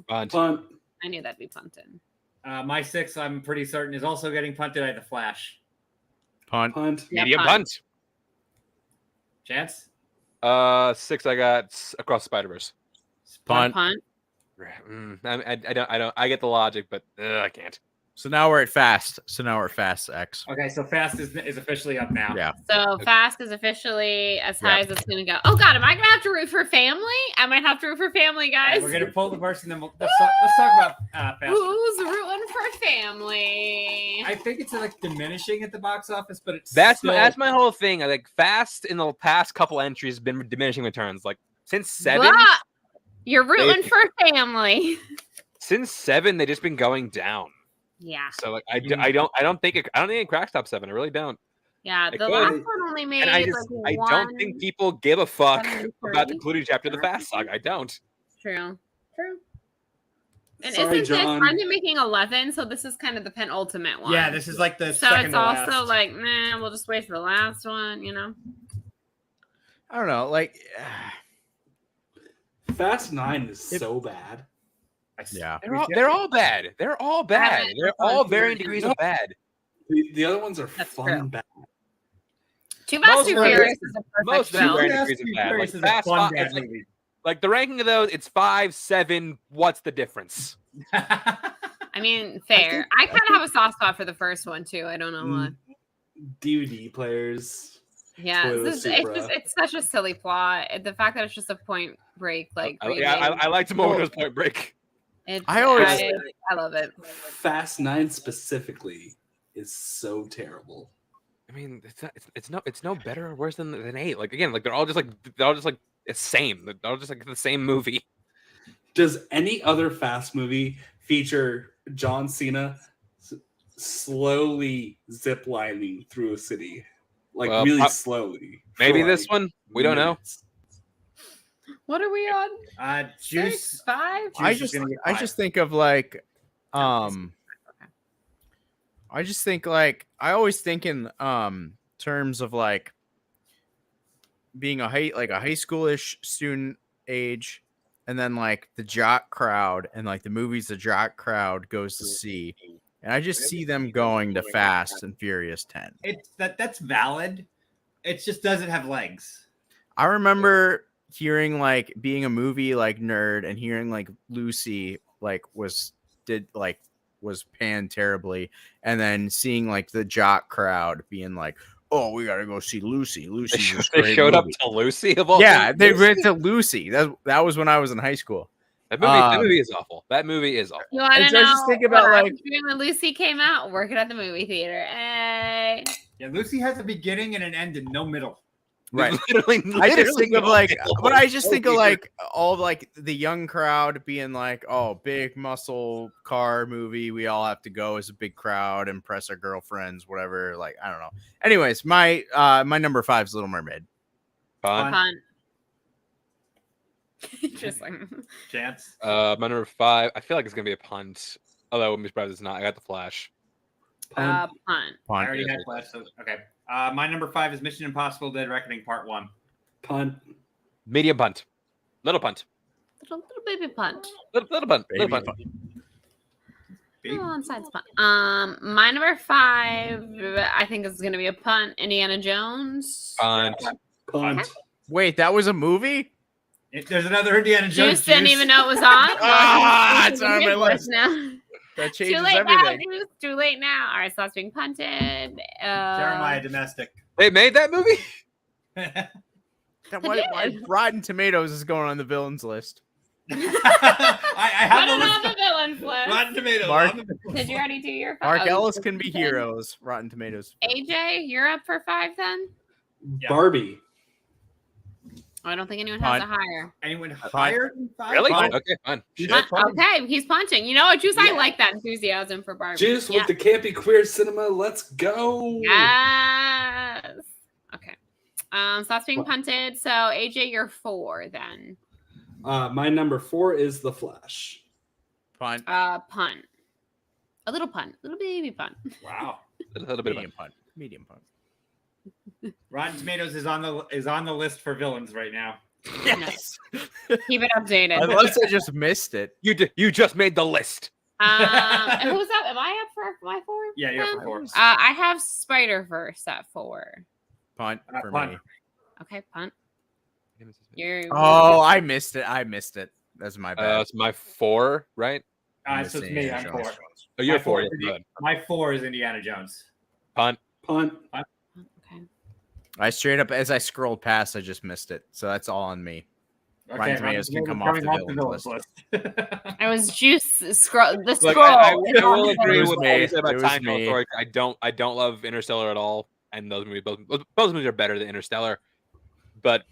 C: Punt.
A: Punt.
E: I knew that'd be punted.
F: My 6, I'm pretty certain, is also getting punted at the Flash.
G: Punt.
A: Punt.
E: Yeah,
C: Medium
E: punt.
F: Chance?
C: 6. I got Across the Spider-Verse.
G: Punt.
E: Punt.
C: I get the logic, but I can't.
G: So now we're at Fast. X.
F: Okay, so Fast is officially up now.
G: Yeah.
E: So Fast is officially as high as it's gonna go. Oh God, am I gonna have to root for family? I might have to root for family,
F: All right,
E: guys.
F: we're gonna pull the verse and then let's talk about Fast.
E: Who's rooting for family?
F: I think it's like diminishing at the box office, but it's
C: That's
F: still,
C: my whole thing. I like Fast in the past couple entries has been diminishing returns. Like since 7,
E: Blah! You're rooting for family.
C: since 7, they've just been going down.
E: Yeah,
C: So like I don't think it cracks top 7. I really don't.
E: yeah.
C: It
E: The
C: could.
E: last one only made
C: And I
E: like
C: don't think people give a fuck about the
E: 173.
C: concluding chapter of the Fast saga. I don't.
E: True. And
A: Sorry,
E: isn't
A: John.
E: this? Aren't they making 11? So this is kind of the penultimate one.
F: Yeah, this is like the
E: So
F: second
E: it's
F: to
E: also
F: last.
E: like, nah, we'll just wait for the last one. You know.
G: I don't know. Like,
A: Fast 9 is so bad.
G: yeah.
C: They're all bad. They're all bad.
E: haven't.
C: They're all varying degrees of bad.
A: The other ones are
E: That's
A: fun
E: true.
A: bad.
E: Too Fast,
C: Most
E: Too
C: of it-
E: Furious is a
C: most
E: perfect
C: of it
E: film.
C: are- degrees of bad. Like,
F: is a
C: Fast
F: fun
C: Five-
F: bad
C: it's like-
F: movie.
C: Like the ranking of those, it's 5, 7. What's the difference?
E: I mean, fair. I kind of have a soft spot for the first one too. I don't know why.
A: DVD players.
E: Yeah,
A: Toyota Supra.
E: it's such a silly plot. The fact that it's just a Point Break, like
C: I liked more when it was Point Break.
G: I always-
E: I love it.
A: Fast 9 specifically is so terrible.
C: I mean, it's no better or worse than 8. Like again, like they're all just like it's same. They're all just like the same movie.
A: Does any other Fast movie feature John Cena slowly ziplining through a city? Like
C: Well,
A: really slowly.
C: Maybe
A: for,
C: this
A: like,
C: one. We don't know.
A: minutes.
E: What are we on?
F: Juice.
E: 6, 5?
F: Juice is gonna get
G: I
F: five.
G: just think of like, I just think like I always think in terms of like being a high schoolish student age, and then like the jock crowd and like the movies the jock crowd goes to see, and I just see them going to Fast and Furious 10.
F: That's valid. It just doesn't have legs.
G: I remember hearing like being a movie like nerd and hearing like Lucy like was panned terribly, and then seeing like the jock crowd being like, "Oh, we gotta go see Lucy." Lucy's
C: They showed up to Lucy of all
G: Yeah,
C: things?
G: they went to Lucy. That was when I was in high school.
C: That movie is awful. That movie is awful.
E: You want to
G: And so I
E: know
G: just think about,
E: what I
G: like-
E: was doing when Lucy came out? Working at the movie theater. Hey.
F: Yeah, Lucy has a beginning and an end and no middle.
G: Right.
C: Literally,
G: I just think of
C: no
G: like,
C: middle.
G: but I just think of like all of like the young crowd being like, "Oh, big muscle car movie. We all have to go as a big crowd, impress our girlfriends, whatever." Like, I don't know. Anyways, my number 5 is Little Mermaid.
C: Fun.
E: Punt. Just like
F: Chance.
C: My number 5. I feel like it's gonna be a punt. Although I wouldn't be surprised it's not. I got the Flash.
E: punt.
F: I already had Flash. So, okay. My number 5 is Mission Impossible: Dead Reckoning Part 1.
A: Punt.
C: Medium punt. Little punt.
E: Little baby punt.
C: Little punt.
G: Baby
C: Little punt.
G: punt.
E: Oh, on side's punt. My number 5, I think is gonna be a punt. Indiana Jones.
C: Punt.
A: Punt.
G: Wait, that was a movie?
F: There's another Indiana Jones.
E: Juice didn't even know it was on.
G: Ah, it's on my list.
E: Now.
G: That
E: Too
G: changes
E: late
G: everything.
E: now, Juice. Too late now. All right, so that's being punted.
F: Jeremiah Domestic.
C: They made that movie?
G: Why Rotten Tomatoes is going on the villains list?
F: I
E: Put
F: have
E: it
F: a
E: on the
F: list.
E: villains list.
F: Rotten Tomatoes.
G: Mark-
F: on the-
E: Did you already do your 5?
G: Mark Ellis can be heroes. Rotten Tomatoes.
E: AJ, you're up for 5 then?
F: Yeah.
A: Barbie.
E: Oh, I don't think anyone has
G: Punt.
E: a higher.
F: Anyone higher than 5?
C: Really?
G: Punt.
C: Okay, fun. Shit.
E: Okay, he's punching. You know what, Juice? I
F: Yeah.
E: like that enthusiasm for Barbie.
A: Juice
E: Yeah.
A: with the campy queer cinema. Let's go.
E: Yes. Okay. So that's being punted. So AJ, you're 4 then.
A: My number 4 is The Flash.
G: Punt.
E: Punt. A little punt. Little baby punt.
F: Wow.
C: A little bit of
G: Medium punt. Medium punt.
F: Rotten Tomatoes is on the list for villains right now.
E: Yes. Keep it updated.
G: Unless I just missed it.
C: You just made the list.
E: Who's up? Am I up for my 4?
F: Yeah, you're up for 4.
E: I have Spider-Verse at 4.
G: Punt for
F: punt.
G: me.
E: Okay, punt. You're
G: Oh, I missed it. That's my bad.
C: It's my 4, right?
F: So it's me. I'm 4.
C: Oh, you're
F: My
C: 4.
F: is
C: Yeah, good.
F: My 4 is Indiana Jones.
C: Punt.
A: Punt.
E: okay.
G: I straight up, as I scrolled past, I just missed it. So that's all on me. Rotten Tomatoes can come off the villains list.
E: It was Juice scroll. The
C: Like,
E: scroll.
C: I will agree
G: It was
C: with
G: me.
C: what you said about
G: It was
C: Time
G: me.
C: Authority. I don't love Interstellar at all, and those movies both movies are better than Interstellar. But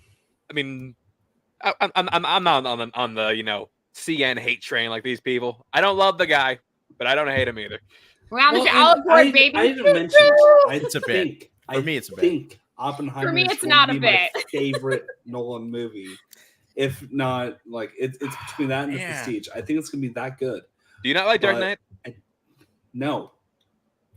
C: I mean, I'm not on the CN hate train like these people. I don't love the guy, but I don't hate him either.
E: Round
A: Well,
E: the all
A: and
E: aboard, baby.
A: I didn't mention
G: It's a bit. For me, it's a bit.
A: think Oppenheimer
E: For me, it's
A: will
E: not a
A: be my
E: bit.
A: favorite Nolan movie. If not, like it's between that and The
G: Yeah.
A: Prestige. I think it's gonna be that good.
C: Do you not like Dark
A: But-
C: Knight?
A: No,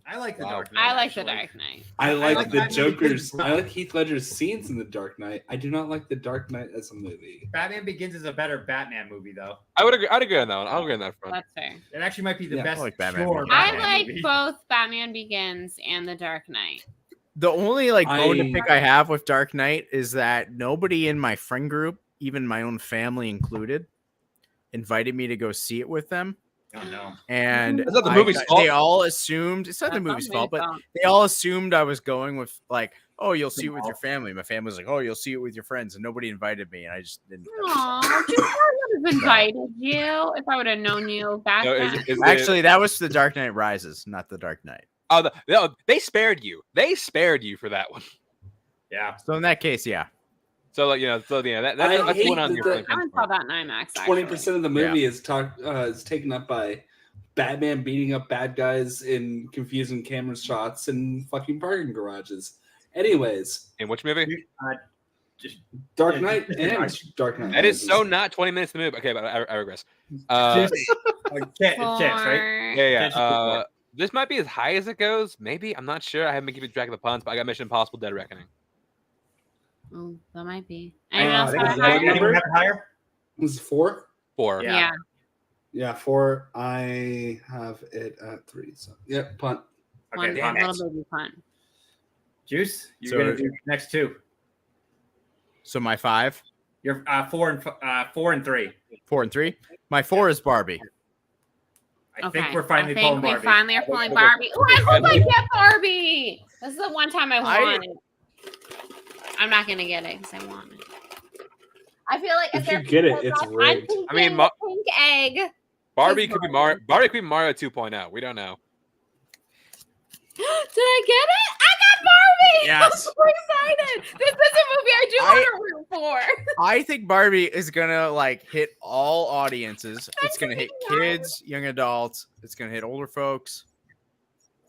F: I like the
C: Wow.
F: Dark Knight.
E: I like the
F: actually.
E: Dark Knight.
A: I like
F: like
A: the
F: that movie
A: Joker's.
F: because-
A: I like Heath Ledger's scenes in The Dark Knight. I do not like The Dark Knight as a movie.
F: Batman Begins is a better Batman movie, though.
C: I would agree. I'd agree on that one. I'll agree on that front.
E: That's fair.
F: It actually might be the
A: Yeah, I
F: best.
G: like Batman
F: pure
G: Begins.
E: I
F: Batman
E: like
F: movie.
E: both Batman Begins and The Dark Knight.
G: The only like bone to
A: I-
G: pick I have with Dark Knight is that nobody in my friend group, even my own family included, invited me to go see it with them.
F: Oh no.
G: And
C: It's not the movie's fault.
G: they all assumed it's not the movie's fault, but they all assumed I was going with like, oh, you'll see it with your family. My family was like, oh, you'll see it with your friends, and nobody invited me, and I just didn't.
E: Aw, just I would have invited you if I would have known you back
C: No,
E: then.
C: is it-
G: Actually, that was The Dark Knight Rises, not The Dark Knight.
C: no, they spared you. They spared you for that one.
F: Yeah.
G: So in that case, yeah.
C: So like
A: I
C: that's
A: hate
C: one on your.
A: that
E: I went saw that in IMAX.
A: 20% of the movie is taken up by Batman beating up bad guys in confusing camera shots and fucking parking garages. Anyways,
C: In which movie?
A: Dark
F: Yeah,
A: Knight
F: just-
A: and Dark Knight.
C: That is
A: Rises.
C: so not 20 minutes to move. Okay, but I regress.
F: It's Chance, right?
C: Yeah. This might be as high as it goes. Maybe. I'm not sure. I haven't been keeping track of the puns, but I got Mission Impossible: Dead Reckoning.
E: Oh, that might be.
A: I
E: Anyone else
A: think
E: have
A: it's
E: it
A: like-
E: higher?
F: Anyone have it higher?
A: This is 4.
C: 4.
F: Yeah.
E: Yeah.
A: 4. I have it at 3. So punt.
F: Okay,
E: One
F: damn it.
E: little baby punt.
F: Juice, you're
G: So-
F: gonna do the next 2.
G: So my 5,
F: You're 4 and 3.
G: 4 and 3. My 4 is Barbie.
F: I think we're finally
E: I think
F: pulling
E: we
F: Barbie.
E: finally are pulling Barbie. Oh, I hope I get Barbie. This is the one time I want it. I'm not gonna get it because I want it. I feel like
A: If you get it, it's
E: I'm
A: rigged.
E: thinking
C: I mean,
E: the pink egg.
C: Barbie could be Mario. Barbie could be Mario 2.0. We don't know.
E: Did I get it? I got Barbie.
G: Yes.
E: I'm so excited. This is a movie I do want to root for.
G: I think Barbie is gonna like hit all audiences. It's gonna hit kids, young adults. It's gonna hit older folks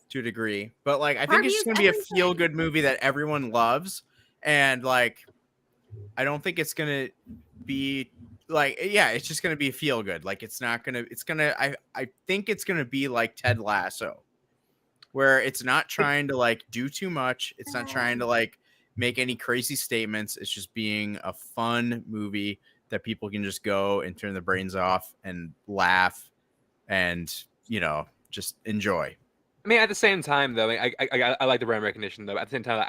G: to a degree. But like, I think
E: Barbie
G: it's
E: is
G: just gonna be a
E: everything.
G: feel-good movie that everyone loves. And like, I don't think it's gonna be like, yeah, it's just gonna be feel good. Like, it's not gonna. It's gonna. I think it's gonna be like Ted Lasso, where it's not trying to like do too much. It's not trying to like make any crazy statements. It's just being a fun movie that people can just go and turn their brains off and laugh and, you know, just enjoy.
C: I mean, at the same time, though, I like the brand recognition. Though at the same time,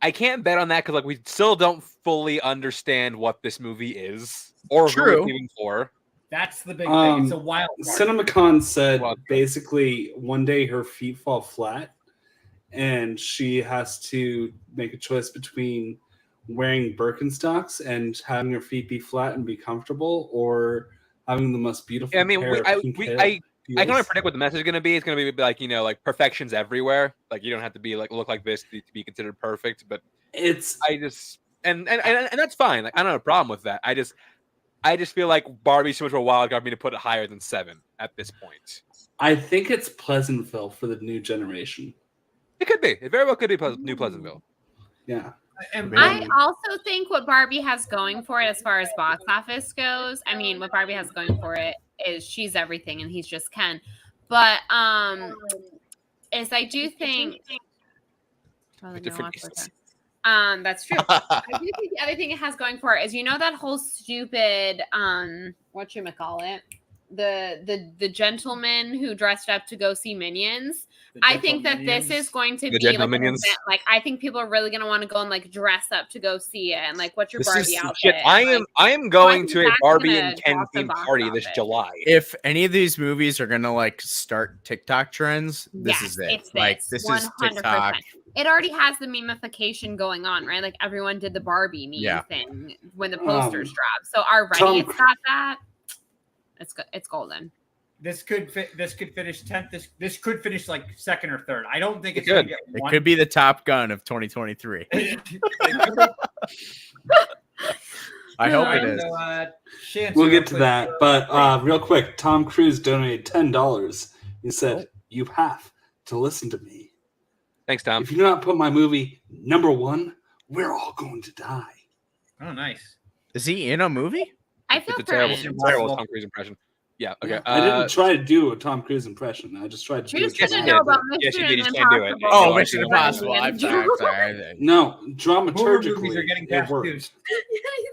C: I can't bet on that because like we still don't fully understand what this movie is or who
G: True.
C: it's even for.
F: That's the big thing. It's a wild card.
A: CinemaCon said
C: Well,
A: basically one day her feet fall flat and she has to make a choice between wearing Birkenstocks and having her feet be flat and be comfortable or having the most beautiful
C: Yeah, I mean,
A: pair of pink
C: I can
A: heels.
C: only predict what the message is going to be. It's going to be like, you know, like perfection's everywhere. Like you don't have to be like look like this to be considered perfect. But
A: It's
C: I just and that's fine. Like I don't have a problem with that. I just feel like Barbie's too much of a wild card for me to put it higher than 7 at this point.
A: I think it's Pleasantville for the new generation.
C: It could be. It very well could be New Pleasantville.
A: Yeah.
F: And
E: I also think what Barbie has going for it as far as box office goes, I mean, what Barbie has going for it is she's everything and he's just Ken. But is I do think that's true. I do think the other thing it has going for it is that whole stupid whatchamacallit, the gentleman who dressed up to go see Minions. I think that this is going to be like an event. Like I think people are really going to want to go and like dress up to go see it and like what's your Barbie outfit?
C: Shit, I am going to a Barbie and Ken themed party this July.
G: If any of these movies are gonna like start TikTok trends, this is it.
E: It's
G: Like this
E: 100%.
G: is TikTok.
E: It already has the memification going on, right? Like everyone did the Barbie meme thing when the posters dropped. So already it's got that. It's good. It's golden.
F: This could finish 10th. This could finish like 2nd or 3rd. I don't think it's
C: It
F: gonna
C: could.
F: get
G: It
F: one.
G: could be the Top Gun of 2023. I hope it is.
F: Chance,
A: We'll
F: real
A: get to
F: quick.
A: that. But real quick, Tom Cruise donated $10. He said, "You have to listen to me.
C: Thanks, Tom.
A: If you do not put my movie #1, we're all going to die."
F: Oh, nice.
G: Is he in a movie?
E: I feel
C: It's a terrible,
E: for him.
C: terrible Tom Cruise impression. Yeah. Okay.
A: Yeah, I didn't try to do a Tom Cruise impression. I just tried to do
E: Choose
A: it.
E: to know about
C: Yes,
E: Mission
C: you did. You just can't do it.
E: Impossible.
G: Oh,
C: Oh,
G: Mission
C: yeah.
G: Impossible. I'm sorry.
A: No,
F: Horror
A: dramaturgically,
F: movies are getting
A: it
F: past
A: worked.
F: dudes.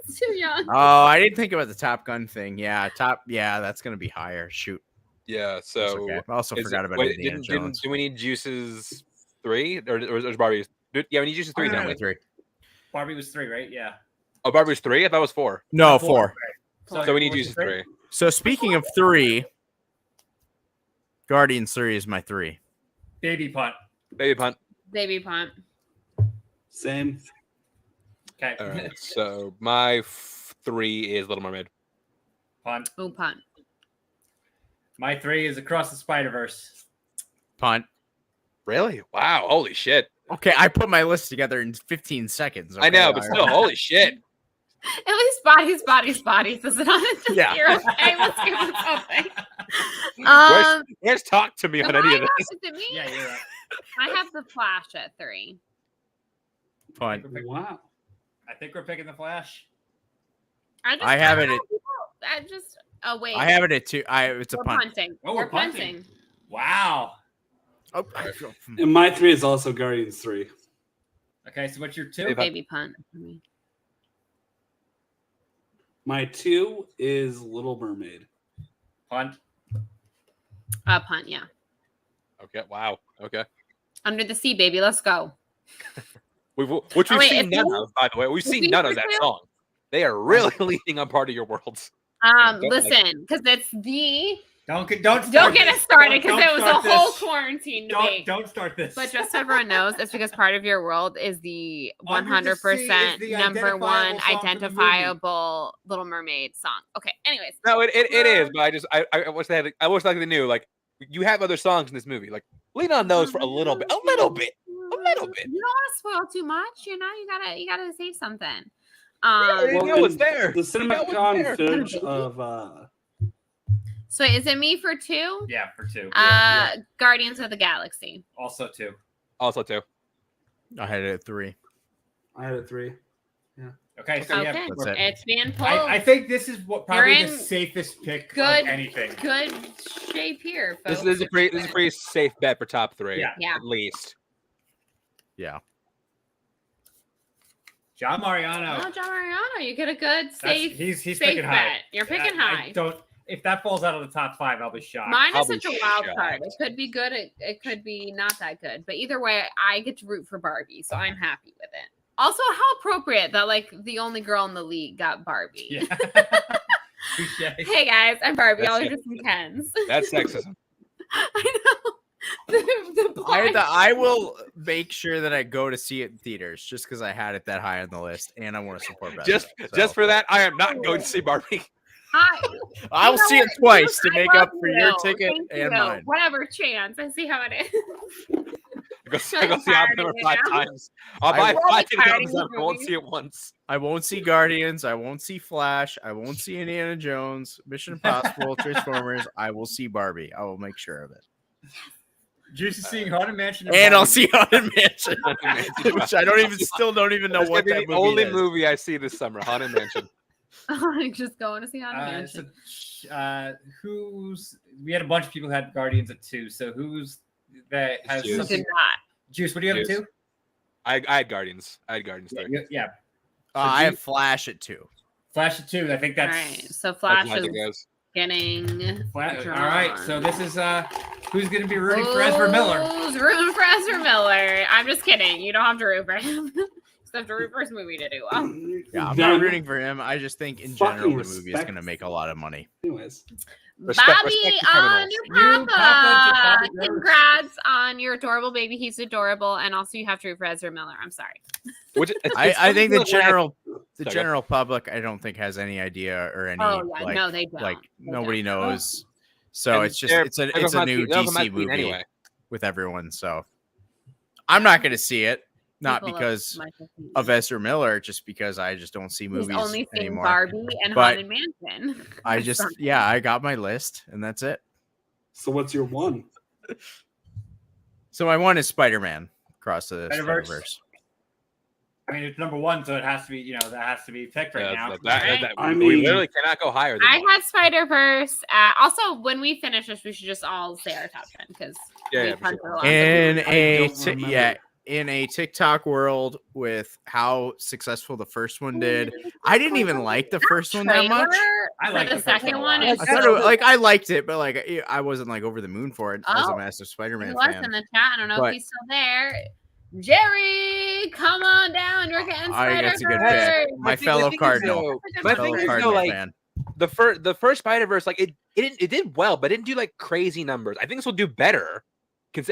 E: He's too young.
G: Oh, I didn't think about the Top Gun thing. Yeah, that's gonna be higher. Shoot.
C: Yeah.
G: That's
C: So
G: okay. I also forgot about
C: wait,
G: Indiana Jones.
C: do we need Juices 3 or is Barbie? Yeah, we need Juices 3,
F: Oh, no,
C: don't
F: no,
C: we?
G: 3.
F: Barbie was 3, right? Yeah.
C: Oh, Barbie was 3. I thought it was 4.
G: No,
F: 4.
G: 4.
C: So we need
F: what was
C: Juices
F: the
C: 3.
G: So speaking of 3, Guardians 3 is my 3.
F: Baby punt.
C: Baby punt.
E: Baby punt.
A: Same.
F: Okay.
C: All right. So my 3 is Little Mermaid.
F: Punt.
E: Ooh, punt.
F: My 3 is Across the Spider-Verse.
G: Punt.
C: Really? Wow. Holy shit.
G: Okay, I put my list together in 15 seconds.
C: I know, but still, holy shit.
E: At least bodies. Is it on it?
G: Yeah.
E: You're okay. Let's give it something.
C: Where's talk to me on any of this?
E: Is it me?
F: Yeah, you're right.
E: I have the Flash at 3.
G: Punt.
A: Wow.
F: I think we're picking the Flash.
G: I have it at-
E: I just. Oh wait.
G: I have it at 2. It's a
E: We're
G: punt.
E: punting.
F: Oh,
E: we're
F: we're punting.
E: punting.
F: Wow.
G: Oh,
A: And my 3 is also Guardians 3.
F: Okay, so what's your 2?
E: Baby punt for me.
A: My 2 is Little Mermaid.
F: Punt.
E: Punt, yeah.
C: Okay. Wow. Okay.
E: Under the Sea, baby. Let's go.
C: Which
E: Oh,
C: we've
E: wait,
C: seen
E: if
C: none
E: you-
C: of, by the way. We've
E: if
C: seen
E: you
C: none of
E: were
C: that
E: to-
C: song. They are really leading on part of your worlds. Don't like
E: Listen, because it's the
F: Don't start
E: don't get
F: this.
E: us started
F: Don't
E: because it was a
F: start
E: whole
F: this.
E: quarantine debate.
F: Don't start this.
E: But just so everyone knows, it's because part of your world is the
F: Under the Sea is
E: 100%
F: the
E: number one
F: identifiable song from the movie.
E: identifiable Little Mermaid song. Okay, anyways.
C: No, it is, but I wish they had. I wish like they knew. Like you have other songs in this movie. Like lean on those for a little bit.
E: You don't want to spoil too much, you gotta say something.
C: You know it's there.
A: The
C: You know it's
A: CinemaCon
C: there.
A: footage of
E: So is it me for 2?
F: Yeah, for 2.
E: Guardians of the Galaxy.
F: Also 2.
C: Also too.
G: I had it at 3.
A: I had it 3.
F: Okay, so yeah,
E: Okay,
G: That's it.
E: it's being pulled.
F: I think this is what
E: You're
F: probably the
E: in
F: safest pick
E: good-
F: of anything.
E: Good shape here, folks.
C: This is a pretty safe bet for top 3.
F: Yeah.
C: At least.
G: Yeah.
F: John Mariano.
E: Oh, John Mariano, you get a good safe.
F: He's
E: safe
F: picking
E: bet.
F: high.
E: You're picking
F: I
E: high.
F: don't. If that falls out of the top 5, I'll be shocked.
E: Mine
C: I'll
E: is such
C: be
E: a wild
C: shocked.
E: card. It could be good. It could be not that good. But either way, I get to root for Barbie, so I'm happy with it. Also, how appropriate that like the only girl in the league got Barbie.
F: Yeah. Touche.
E: Hey guys, I'm Barbie.
C: That's
E: All are
C: it.
E: just some Kens.
C: That's sexism.
E: I know. The
G: I will make sure that I go to see it in theaters just because I had it that high on the list and I want to support that.
C: Just for that, I am not going to see Barbie.
G: I'll
E: You know
G: see it
E: what?
G: twice to
E: I
G: make
E: love
G: up for your
E: you.
G: ticket
E: Thank
G: and
E: you.
G: mine.
E: Whatever, Chance. I see how it is.
C: Go
E: I'm
C: see
E: tired
C: Oppenheimer
E: of it
C: 5
E: now.
C: times. I'll
G: I
C: buy
E: will be
C: 5
E: tired
C: tickets.
E: of
C: I
E: these
C: won't
E: movies.
C: see it once.
G: I won't see Guardians. I won't see Flash. I won't see Indiana Jones, Mission Impossible, Transformers. I will see Barbie. I will make sure of it.
F: Juicy seeing Haunted Mansion.
G: And I'll
F: Barbie.
G: see Haunted Mansion, which I still don't even know
C: That's
G: what
C: gonna
G: that
C: be
G: movie
C: the only
G: is.
C: movie I see this summer. Haunted Mansion.
E: I'm just going to see on Mansion.
F: We had a bunch of people who had Guardians at 2. So who's that has
C: Juice.
E: Who
F: something?
E: did not.
F: Juice, what do you have at
C: Juice.
F: 2?
C: I had Guardians. I had Guardians 3.
F: Yeah.
G: I have Flash at 2.
F: Flash at 2. I think
E: All
F: that's
E: right. So
C: That's
E: Flash
C: what I
E: is
C: think it is.
E: getting.
F: Flash. All
E: drawn.
F: right. So this is who's going to be rooting for Ezra Miller?
E: Who's rooting for Ezra Miller? I'm just kidding. You don't have to root for him. Just have to root for his movie to do well.
G: Yeah, I'm
A: Then-
G: not rooting for him. I just think in general
A: Fucking
G: the movie is
A: respect.
G: going to make a lot of money.
A: Anyways,
C: Respect
E: Bobby
C: the
E: on
C: criminals.
E: your
F: You,
E: papa.
F: Papa Jones.
E: Congrats on your adorable baby. He's adorable. And also you have to root for Ezra Miller. I'm sorry.
C: Which
G: I think the
C: funny when Sorry,
G: general public I don't think has any idea or any
E: Oh yeah,
G: like,
E: no, they don't.
G: like
E: They
G: nobody
E: don't.
G: knows. So
C: And
G: it's just
C: they're-
G: it's a
C: they're
G: new
C: they're
G: DC movie
C: anyway.
G: with everyone. So I'm not going to see it, not
E: People love
G: because
E: Michael Keaton.
G: of Ezra Miller, just because I just don't see
E: He's
G: movies
E: only seen
G: anymore.
E: Barbie and
G: But
E: Haunted Mansion.
G: I just I got my list and that's it.
A: so what's your 1?
G: So my one is Spider-Man Across the
F: Spider-Verse.
G: Spider-Verse.
F: I mean, it's number 1, so it has to be. that has to be picked right now.
A: I
C: we
A: mean-
C: literally cannot go higher than
E: I
C: that.
E: had Spider Verse. Also, when we finish this, we should just all say our top 10 because
C: Yeah,
E: we
C: for
E: punted
C: sure.
E: a lot. of
G: In
E: people.
G: a
A: don't remember.
G: in a TikTok world with how successful the first one did, I didn't even like the first one that much.
E: Trailer
F: I
E: for
F: like
E: the
F: the first
E: second
F: one
E: one.
F: a
E: Is
F: lot.
G: I thought I liked it, but like I wasn't like over the moon for it as a
E: Oh,
G: massive
E: he
G: Spider-Man
E: was
G: fan.
E: in the chat. I don't know
G: But-
E: if he's still there. Jerry, come on down. You're getting
G: I
E: Spider
G: that's a good
E: Verse.
G: pick. My
C: The thing
G: fellow
C: is,
G: Cardinal,
C: though,
E: That's a
C: my
E: good
G: fellow
C: thing
E: pick.
C: is,
G: Cardinal
C: though, like,
G: fan.
C: the first Spider-Verse, like it did well, but it didn't do like crazy numbers. I think this will do better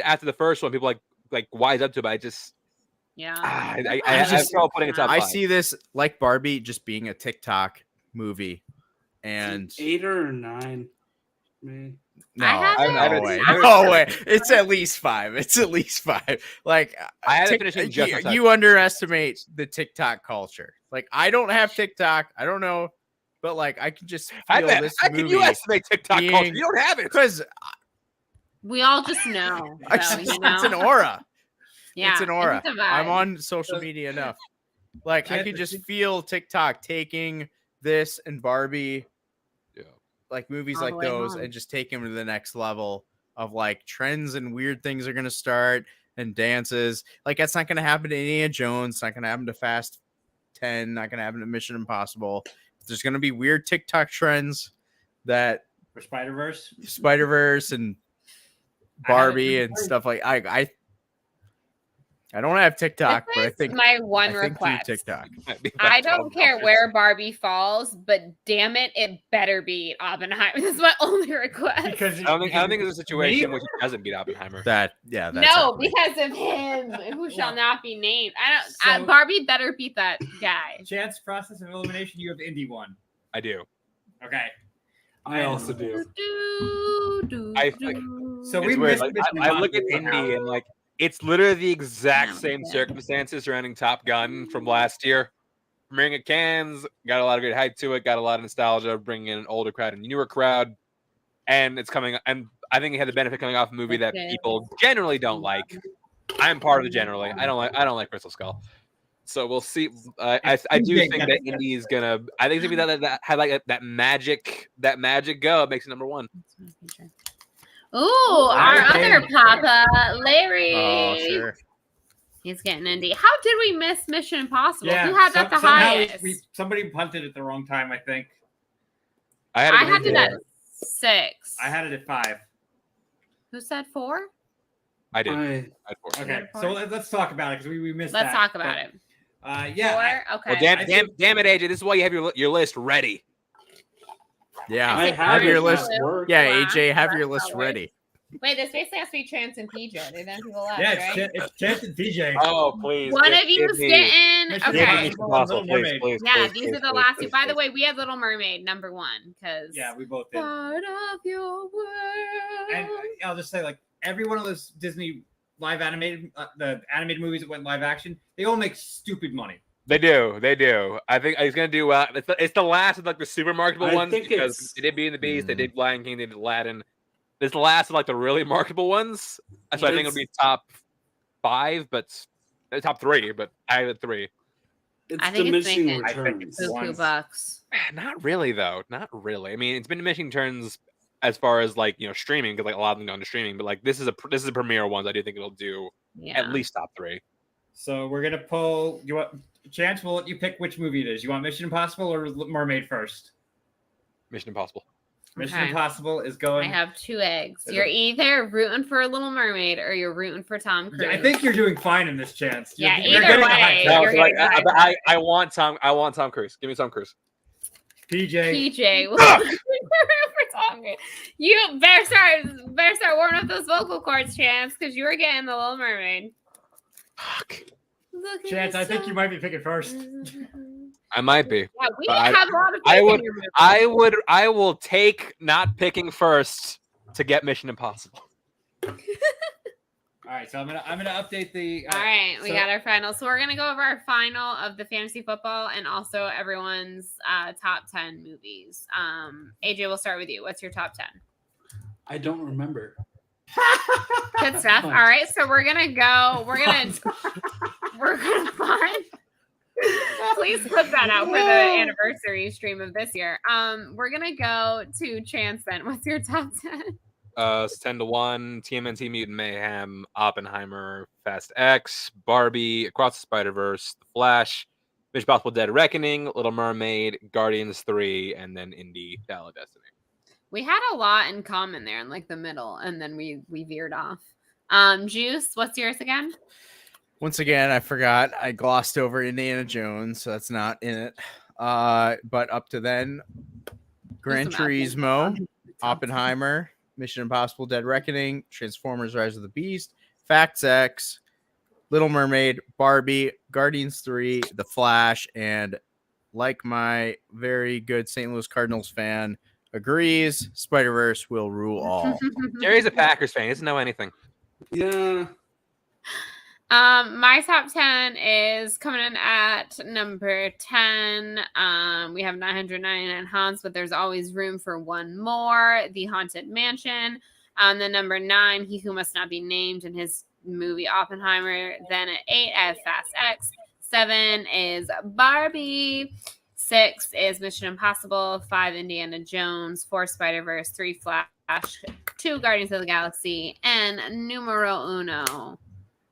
C: after the first one. People like wise up to it, but I just
E: Yeah.
C: I
G: just-
C: have trouble putting it top
G: I
C: 5.
G: see this like Barbie just being a TikTok movie, and
A: 8 or 9, maybe.
G: no,
E: I haven't-
C: I haven't-
G: no way,
C: I haven't-
G: no way. It's at least 5. It's at least 5. Like
C: I haven't
G: Tik-
C: finished it just
G: you underestimate the TikTok culture. Like I don't have TikTok. I don't know, but like I can just feel this
C: How can
G: movie
C: you estimate TikTok culture?
G: being-
C: You don't have it.
G: because
E: We all just know. So, you know?
G: it's an aura.
E: Yeah,
G: It's an aura.
E: It's a
G: I'm
E: vibe.
G: on social media enough. Like I could just feel TikTok taking this and Barbie,
C: Yeah.
G: like movies
E: All
G: like
E: the way
G: those,
E: home.
G: and just take them to the next level. of like trends and weird things are gonna start and dances. Like that's not gonna happen to Indiana Jones. It's not gonna happen to Fast 10. Not gonna happen to Mission Impossible. There's gonna be weird TikTok trends that
F: For Spider-Verse.
G: Spider-Verse and Barbie and stuff like I don't have TikTok, but I
E: This is
G: think
E: my one
G: I think you
E: request.
G: TikTok.
E: I don't care where Barbie falls, but damn it, it better beat Oppenheimer. This is my only request.
F: Because
C: I don't think there's a situation where he doesn't beat Oppenheimer.
G: That's
E: no,
G: happening.
E: because of him, who shall not be named.
F: So-
E: Barbie better beat that guy.
F: Chance, process of elimination, you have Indy one.
C: I do.
F: Okay.
A: I also do.
F: So
C: It's
F: we
C: weird.
F: missed
C: Like,
F: Mission
C: I look at
F: Impossible.
C: Indy and like it's literally the exact
E: Yeah,
C: same
E: yeah.
C: circumstances surrounding Top Gun from last year. Premiering at Cannes, got a lot of great hype to it, got a lot of nostalgia, bringing in an older crowd and a newer crowd, and it's coming. And I think it had the benefit coming off a movie that people generally don't like. I'm part of the generally. I don't like Crystal Skull. So we'll see. I do think that Indy is gonna. I think it's gonna be that had like that magic go. It makes it number one.
E: Ooh, our
F: Okay.
E: other Papa, Larry.
G: Oh, sure.
E: He's getting Indy. How did we miss Mission Impossible?
F: Yeah,
E: Who had that the
F: somehow
E: highest?
F: somebody punted at the wrong time, I think.
C: I
E: I had it
C: at
E: at 6.
F: I had it at 5.
E: Who said 4?
C: I did.
A: I,
C: I'd force it.
F: Okay,
E: Four.
F: so let's talk about it because we missed
E: Let's
F: that.
E: talk about it.
F: Yeah.
E: 4? Okay.
C: Well, damn,
F: I
C: damn,
F: think-
C: damn it, AJ! This is why you have your list ready.
G: Yeah,
A: I
E: Is it
A: have
G: your
A: it
G: list.
A: at work.
G: Yeah,
E: Wow,
G: AJ, have
E: that's
G: your list
E: not worse.
G: ready.
E: Wait, this basically has to be Chance and PJ. They then people left,
F: Yeah,
E: right?
F: it's Chance and TJ.
C: Oh, please.
E: One of you
C: give me-
E: getting.
F: Mission
C: give me
E: Okay.
F: Impossible.
C: Impossible,
F: Little
C: please,
F: Mermaid.
C: please,
E: Yeah,
C: please,
E: these
C: please,
E: are the
C: please,
E: last two.
C: please,
E: By the
C: please.
E: way, we had Little Mermaid number 1 because
F: Yeah, we both did.
E: part of your world.
F: And I'll just say, like, every one of those Disney live animated, the animated movies that went live action, they all make stupid money.
C: They do. I think he's gonna do well. It's the last of like the super marketable
A: I
C: ones
A: think
C: because
A: it's-
C: they did Beauty and the Beast, they did Lion King, they did Aladdin. This is the last of like the really marketable ones. So I think it'll be top 5, but top 3. But I have 3.
A: It's
E: I think it's
A: diminishing
E: making-
F: I think
A: returns.
F: it's-
E: Buku
F: Once.
E: bucks.
C: Not really though. Not really. I mean, it's been diminishing turns as far as like streaming because like a lot of them gone to streaming. But like this is a premiere ones. I do think it'll do
E: Yeah.
C: at least top 3.
F: So we're gonna pull. You want Chance? We'll let you pick which movie it is. You want Mission Impossible or Mermaid first?
C: Mission Impossible.
F: Mission
E: Okay.
F: Impossible is
E: I
F: going.
E: have 2 eggs.
F: Is
E: You're
F: it-
E: either rooting for Little Mermaid or you're rooting for Tom Cruise.
F: Yeah, I think you're doing fine in this, Chance.
E: Yeah,
F: You're
E: either
F: getting a
E: way,
F: high
E: you're
F: five.
C: No, so, like,
E: getting
C: I want Tom Cruise. Give me Tom Cruise.
F: PJ.
E: PJ. will root for Tom Cruise. You better start warming up those vocal cords, Chance, because you were getting the Little Mermaid.
C: Fuck.
E: Look at
F: Chance, I think you
E: yourself.
F: might be picking first.
C: I might be.
E: Yeah, we
C: But
E: have a lot of
C: I
E: faith in
C: would-
E: your movie.
C: I will take not picking first to get Mission Impossible.
F: All right, so I'm gonna update the.
E: All right, we
F: so-
E: got our final. So we're gonna go over our final of the fantasy football and also everyone's top 10 movies. AJ, we'll start with you. What's your top 10?
A: I don't remember.
E: Good stuff. All right, so we're gonna find. Please put that out for the anniversary stream of this year. We're gonna go to Chance then. What's your top 10?
C: It's 10-1, TMNT Mutant Mayhem, Oppenheimer, Fast X, Barbie, Across the Spider-Verse, The Flash, Mission Impossible Dead Reckoning, Little Mermaid, Guardians 3, and then Indy, Dial of Destiny.
E: We had a lot in common there in like the middle, and then we veered off. Juice, what's yours again?
G: Once again, I forgot. I glossed over Indiana Jones, so that's not in it. But up to then, Gran
E: Just imagine.
G: Turismo, Oppenheimer, Mission Impossible Dead Reckoning, Transformers Rise of the Beast, Facts X, Little Mermaid, Barbie, Guardians 3, The Flash, and like my very good St. Louis Cardinals fan agrees, Spider-Verse will rule all.
C: Jerry's a Packers fan. He doesn't know anything.
A: Yeah.
E: My top 10 is coming in at number 10. We have 999 Haunts, but there's always room for one more. The Haunted Mansion. Then number 9, He Who Must Not Be Named in his movie Oppenheimer. Then at 8, I have Fast X. 7 is Barbie. 6 is Mission Impossible. 5, Indiana Jones. 4, Spider-Verse. 3, Flash. 2 Guardians of the Galaxy, and numero uno,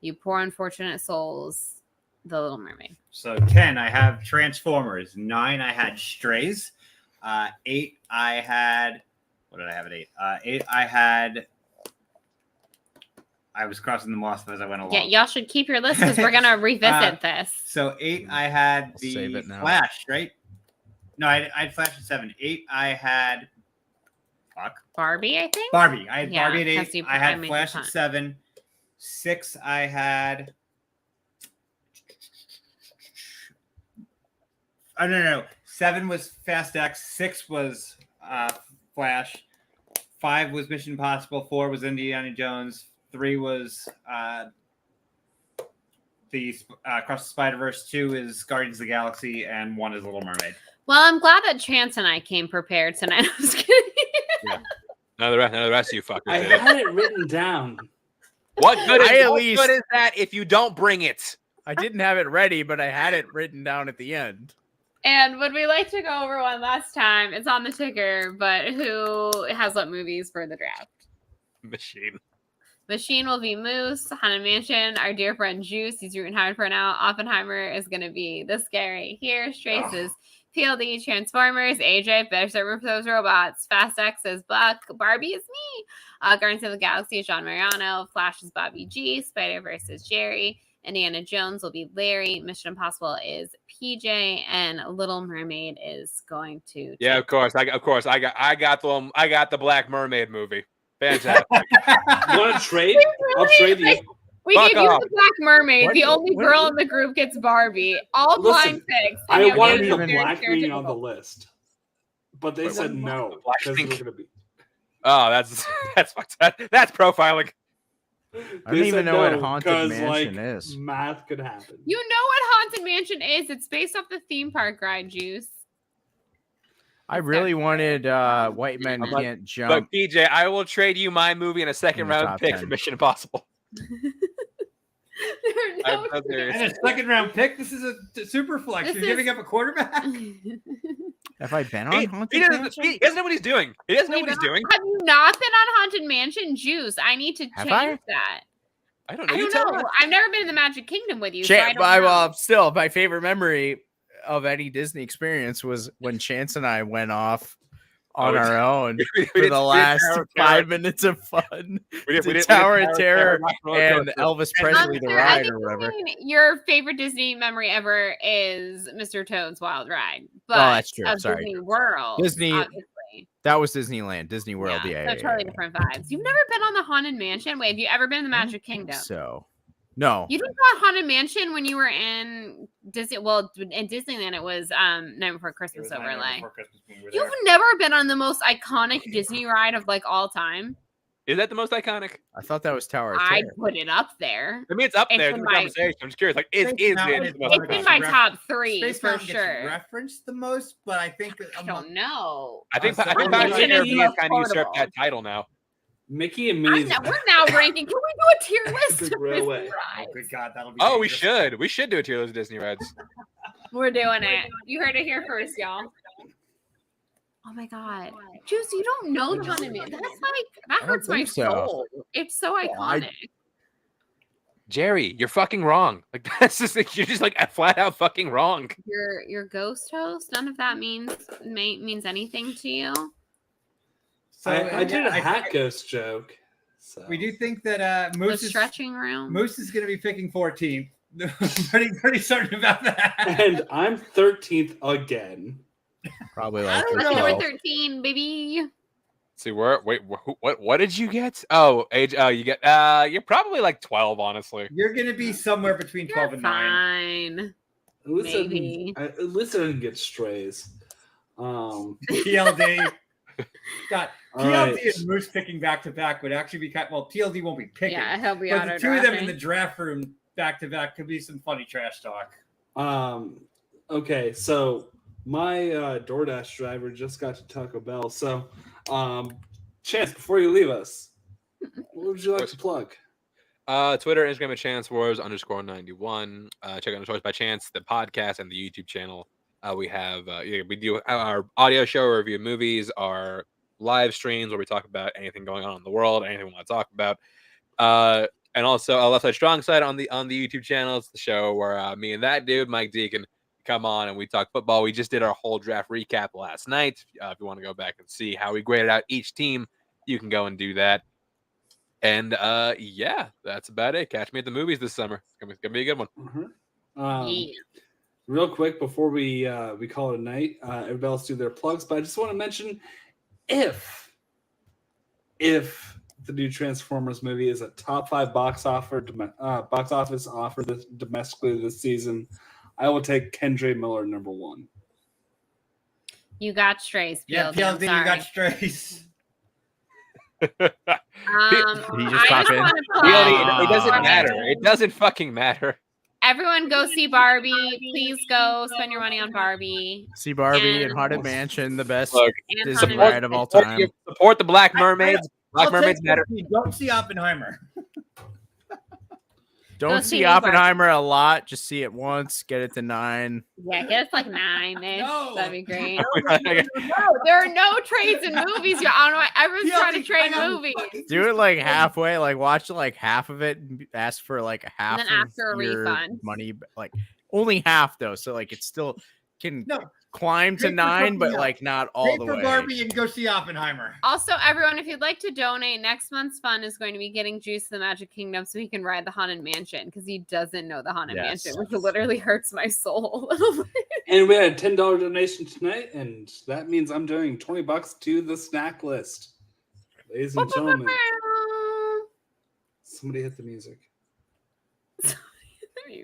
E: you poor unfortunate souls, The Little Mermaid.
F: So 10, I have Transformers. 9, I had Strays. 8, I had. What did I have at 8? 8, I had. I was crossing them off as I went along.
E: Yeah, y'all should keep your list because we're gonna revisit this.
F: So 8, I had
G: Save
F: the
G: it now.
F: Flash, right? No, I had Flash at 7. 8, I had. Fuck.
E: Barbie, I think.
F: Barbie. I had
E: Yeah,
F: Barbie at
E: 'cause
F: 8.
E: you-
F: I
E: I
F: had
E: made
F: Flash
E: the
F: at
E: punt.
F: 7. 6, I had. Oh, no. 7 was Fast X. 6 was Flash. 5 was Mission Impossible. 4 was Indiana Jones. 3 was the Across the Spider-Verse. 2 is Guardians of the Galaxy. And 1 is Little Mermaid.
E: Well, I'm glad that Chance and I came prepared tonight. I was kidding.
C: None of the rest of you fuckers
A: I
C: did it.
A: had it written down.
C: What good is,
G: I at
C: what
G: least-
C: good is that if you don't bring it?
G: I didn't have it ready, but I had it written down at the end.
E: And would we like to go over one last time? It's on the ticker, but who has what movies for the draft?
C: Machine.
E: Machine will be Moose. Haunted Mansion, our dear friend Juice. He's rooting hard for now. Oppenheimer is going to be the scary. Here, Strays is PLD. Transformers. AJ, better server for those robots. Fast X is Buck. Barbie is me. Guardians of the Galaxy is John Mariano. Flash is Bobby G. Spider-Verse is Jerry. Indiana Jones will be Larry. Mission Impossible is PJ, and Little Mermaid is going to.
C: Yeah, of course. I got the Black Mermaid movie. Fantastic.
A: You want to trade? I'll trade you.
E: We
C: Fuck
E: gave you
C: off.
E: the Black Mermaid.
G: What-
E: the only
G: what-
E: girl in the group gets Barbie. All
A: Listen,
E: blind picks.
A: I
E: and
A: wanted
E: you
A: the
E: guys are
A: black
E: very
A: being on the
E: stereotypical.
A: list, but they
C: What
A: said
C: the
A: no
C: black
A: because
C: thing?
A: we're gonna be.
C: Oh, that's that's profiling.
G: I don't even know what Haunted Mansion is.
A: Math could happen.
E: You know what Haunted Mansion is? It's based off the theme park ride, Juice.
G: I really wanted White Men
C: But-
G: Can't
C: But
G: Jump.
C: PJ, I will trade you my movie in a second
G: In the
C: round
G: top
C: pick
G: 10.
C: for Mission Impossible.
E: There are
C: I'm so serious.
F: And a second round pick. This is a super flex.
E: This
F: You're
E: is-
F: giving up a quarterback.
G: Have I been
C: He,
G: on
C: he
G: Haunted
C: doesn't,
G: Mansion?
C: he doesn't know what he's doing. He doesn't know what he's doing.
E: Have you not been on Haunted Mansion, Juice? I need to
G: Have
E: change
G: I?
E: that.
C: I don't know.
E: I
C: You
E: don't
C: tell
E: know.
C: me.
E: I've never been in the Magic Kingdom with you. So I
G: Chance,
E: don't know.
G: still, my favorite memory of any Disney experience was when Chance and I went off on
C: Oh,
G: our own
C: We
G: for
C: did
G: the last
C: Tower of
G: 5
C: Terror.
G: minutes of fun.
C: We did-
G: to
C: we did
G: Tower of Terror
C: Rock Roller
G: and
C: Coaster.
G: Elvis Presley the
E: I
G: Ride
E: think
G: or whatever.
E: your favorite Disney memory ever is Mr. Toad's Wild Ride. But
G: that's true.
E: of
G: Sorry.
E: Disney World.
G: Disney-
E: obviously.
G: That was Disneyland, Disney World. Yeah,
E: so totally different vibes. You've never been on the Haunted Mansion? Wait, have you ever been in the Magic Kingdom?
G: So, no.
E: You didn't go on Haunted Mansion when you were in Disney? Well, in Disneyland, it was Night Before Christmas overlay. You've never been on the most iconic Disney ride of like all time.
C: Is that the most iconic?
G: I thought that was Tower of
E: I
G: Terror.
E: put it up there.
C: I mean, it's up
E: It's
C: there
E: in
C: in the
E: my-
C: conversation. I'm just curious. Like, is
F: Space
C: it
F: Mountain
C: the
F: is
C: most
F: one
E: It's in
F: of
E: my
F: Ref-
E: top 3
F: Space
E: for
F: Mountain
E: sure.
F: gets referenced the most, but I think
E: I don't know.
C: I think
F: Haunted
C: Pirates of the
E: Mansion is
C: Caribbean
E: most
C: kind of usurped
E: portable.
C: that title now.
A: Mickey and Minnie's.
E: We're now ranking. Can we do a tier list
A: Big
E: of Disney
A: railway.
F: Oh,
E: rides?
F: good God, that'll be.
C: Oh, we
F: dangerous.
C: should. We should do a tier list of Disney rides.
E: We're doing it. You heard it here first, y'all. Oh my God, Juice! You don't know the Haunted Mansion. That's like that
G: don't
E: hurts my
G: think so.
E: soul. It's so
G: I-
E: iconic.
C: Jerry, you're fucking wrong. Like that's just like you're just like flat out fucking wrong.
E: Your ghost host. None of that means anything to you.
F: So
A: I did a
F: I-
A: hat ghost joke. So.
F: We do think that
E: The
F: Moose is
E: stretching room.
F: Moose is going to be picking 14th. pretty certain about that.
A: And I'm 13th again.
G: Probably
F: I
G: like
F: don't
E: Lucky
F: know.
E: number 13, baby.
C: See where? Wait, what did you get? Oh, age. Oh, you get. You're probably like 12, honestly.
F: You're going to be somewhere between 12
E: You're
F: and 9.
E: fine.
A: At least
E: Maybe.
A: at least I didn't get strays.
F: TLD. God,
A: All
F: TLD
A: right.
F: and Moose picking back to back would actually be kind. Well, TLD won't be picking.
E: Yeah, he'll be
F: but
E: auto
F: the two of them in the
E: drafting.
F: draft room back to back could be some funny trash talk.
A: Okay, so my DoorDash driver just got to Taco Bell. So, Chance, before you leave us, what would you like to plug?
C: Twitter, Instagram at Chance Wars _91. Check out the Choice by Chance, the podcast, and the YouTube channel. We have we do our audio show review movies, our live streams where we talk about anything going on in the world, anything we want to talk about. And also a Left Side Strong Side on the YouTube channel. It's the show where me and that dude, Mike Deacon, come on and we talk football. We just did our whole draft recap last night. If you want to go back and see how we graded out each team, you can go and do that. And yeah, that's about it. Catch me at the movies this summer. It's gonna be a good one.
A: Real quick before we call it a night, everybody else do their plugs. But I just want to mention, if the new Transformers movie is a top 5 box office offer domestically this season, I will take Kendra Miller #1.
E: You got strays.
F: Yeah,
E: PLD,
F: PLD, you got strays.
G: He just
E: I
G: pop
E: just
G: in?
E: want to
C: It doesn't
E: plug.
C: matter. It doesn't fucking matter.
E: Everyone go see Barbie. Please go spend your money on Barbie.
G: See Barbie and
E: And-
G: Haunted Mansion, the best
C: Look,
E: And
G: Disney
E: Haunted
G: ride of all
C: Support-
G: time.
C: Support the Black Mermaids. Black
F: I'll
C: Mermaids
F: take
C: matter.
F: it. Don't see Oppenheimer.
G: Don't
E: see
G: see
E: New Barbie.
G: Oppenheimer a lot. Just see it once. Get it to 9.
E: Yeah, get us like 9-ish.
F: No.
E: That'd be great.
F: No.
E: No, there are no trades in movies. I don't know why everyone's
F: Yeah,
E: trying to trade
F: I know.
E: movies.
G: Do it like halfway. Like watch like half of it. And ask for like half
E: then
G: of
E: after a
G: your
E: refund.
G: money. Like only half though. So like it still can
F: No.
G: climb to
F: Pay for
G: 9, but
F: something
G: like not
F: Pay
G: all the
F: for
G: way.
F: Barbie and go see Oppenheimer.
E: Also, everyone, if you'd like to donate, next month's fund is going to be getting Juice to the Magic Kingdom so he can ride the Haunted Mansion because he doesn't know the Haunted
G: Yes.
E: Mansion, which literally hurts my soul a little bit.
A: And we had a $10 donation tonight, and that means I'm doing $20 to the snack list. Ladies and gentlemen, somebody hit the music.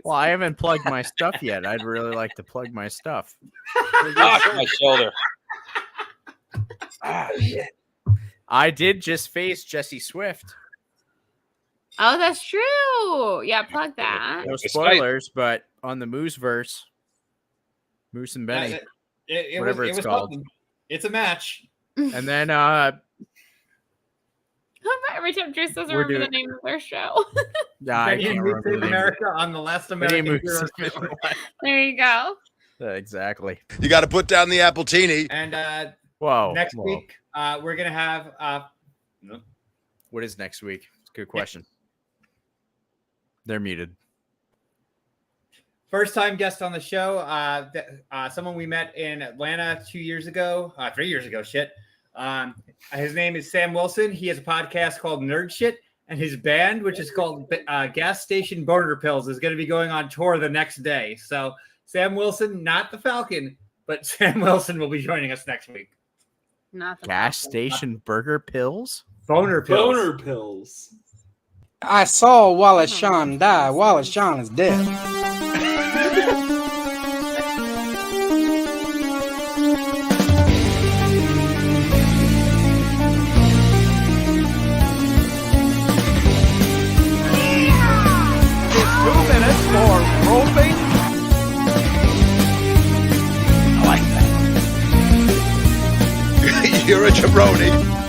G: Well, I haven't plugged my stuff yet. I'd really like to plug my stuff.
C: Ah, my shoulder.
G: I did just face Jesse Swift.
E: Oh, that's true. Yeah, plug that.
G: No
C: It's
G: spoilers, but on the Mooseverse, Moose and Benny. Whatever it's called.
F: fun. It's a match.
G: And then
E: Every time Juice doesn't
G: We're
E: remember the
G: doing-
E: name of their show.
G: nah, I
F: Benny
G: can't
F: and
G: remember the
F: Save
G: name.
F: America on the Last
G: Benny and
F: American
G: Moose.
F: Hero.
E: There you go.
G: Exactly.
H: You got to put down the Appletini.
F: And
G: Whoa.
F: next
G: whoa.
F: week, we're gonna have
G: What is next week? It's a good question. They're muted.
F: first time guest on the show. Someone we met in Atlanta 3 years ago. Shit. His name is Sam Wilson. He has a podcast called Nerd Shit, and his band, which is called Gas Station Boner Pills, is going to be going on tour the next day. So Sam Wilson, not the Falcon, but Sam Wilson will be joining us next week.
E: Not the
G: Gas
E: Falcon.
G: station burger pills?
F: Boner Pills.
A: Boner pills.
I: I saw Wallace Shawn die. Wallace Shawn is dead.
G: It's 2 minutes for roping.
H: You're a jabroni.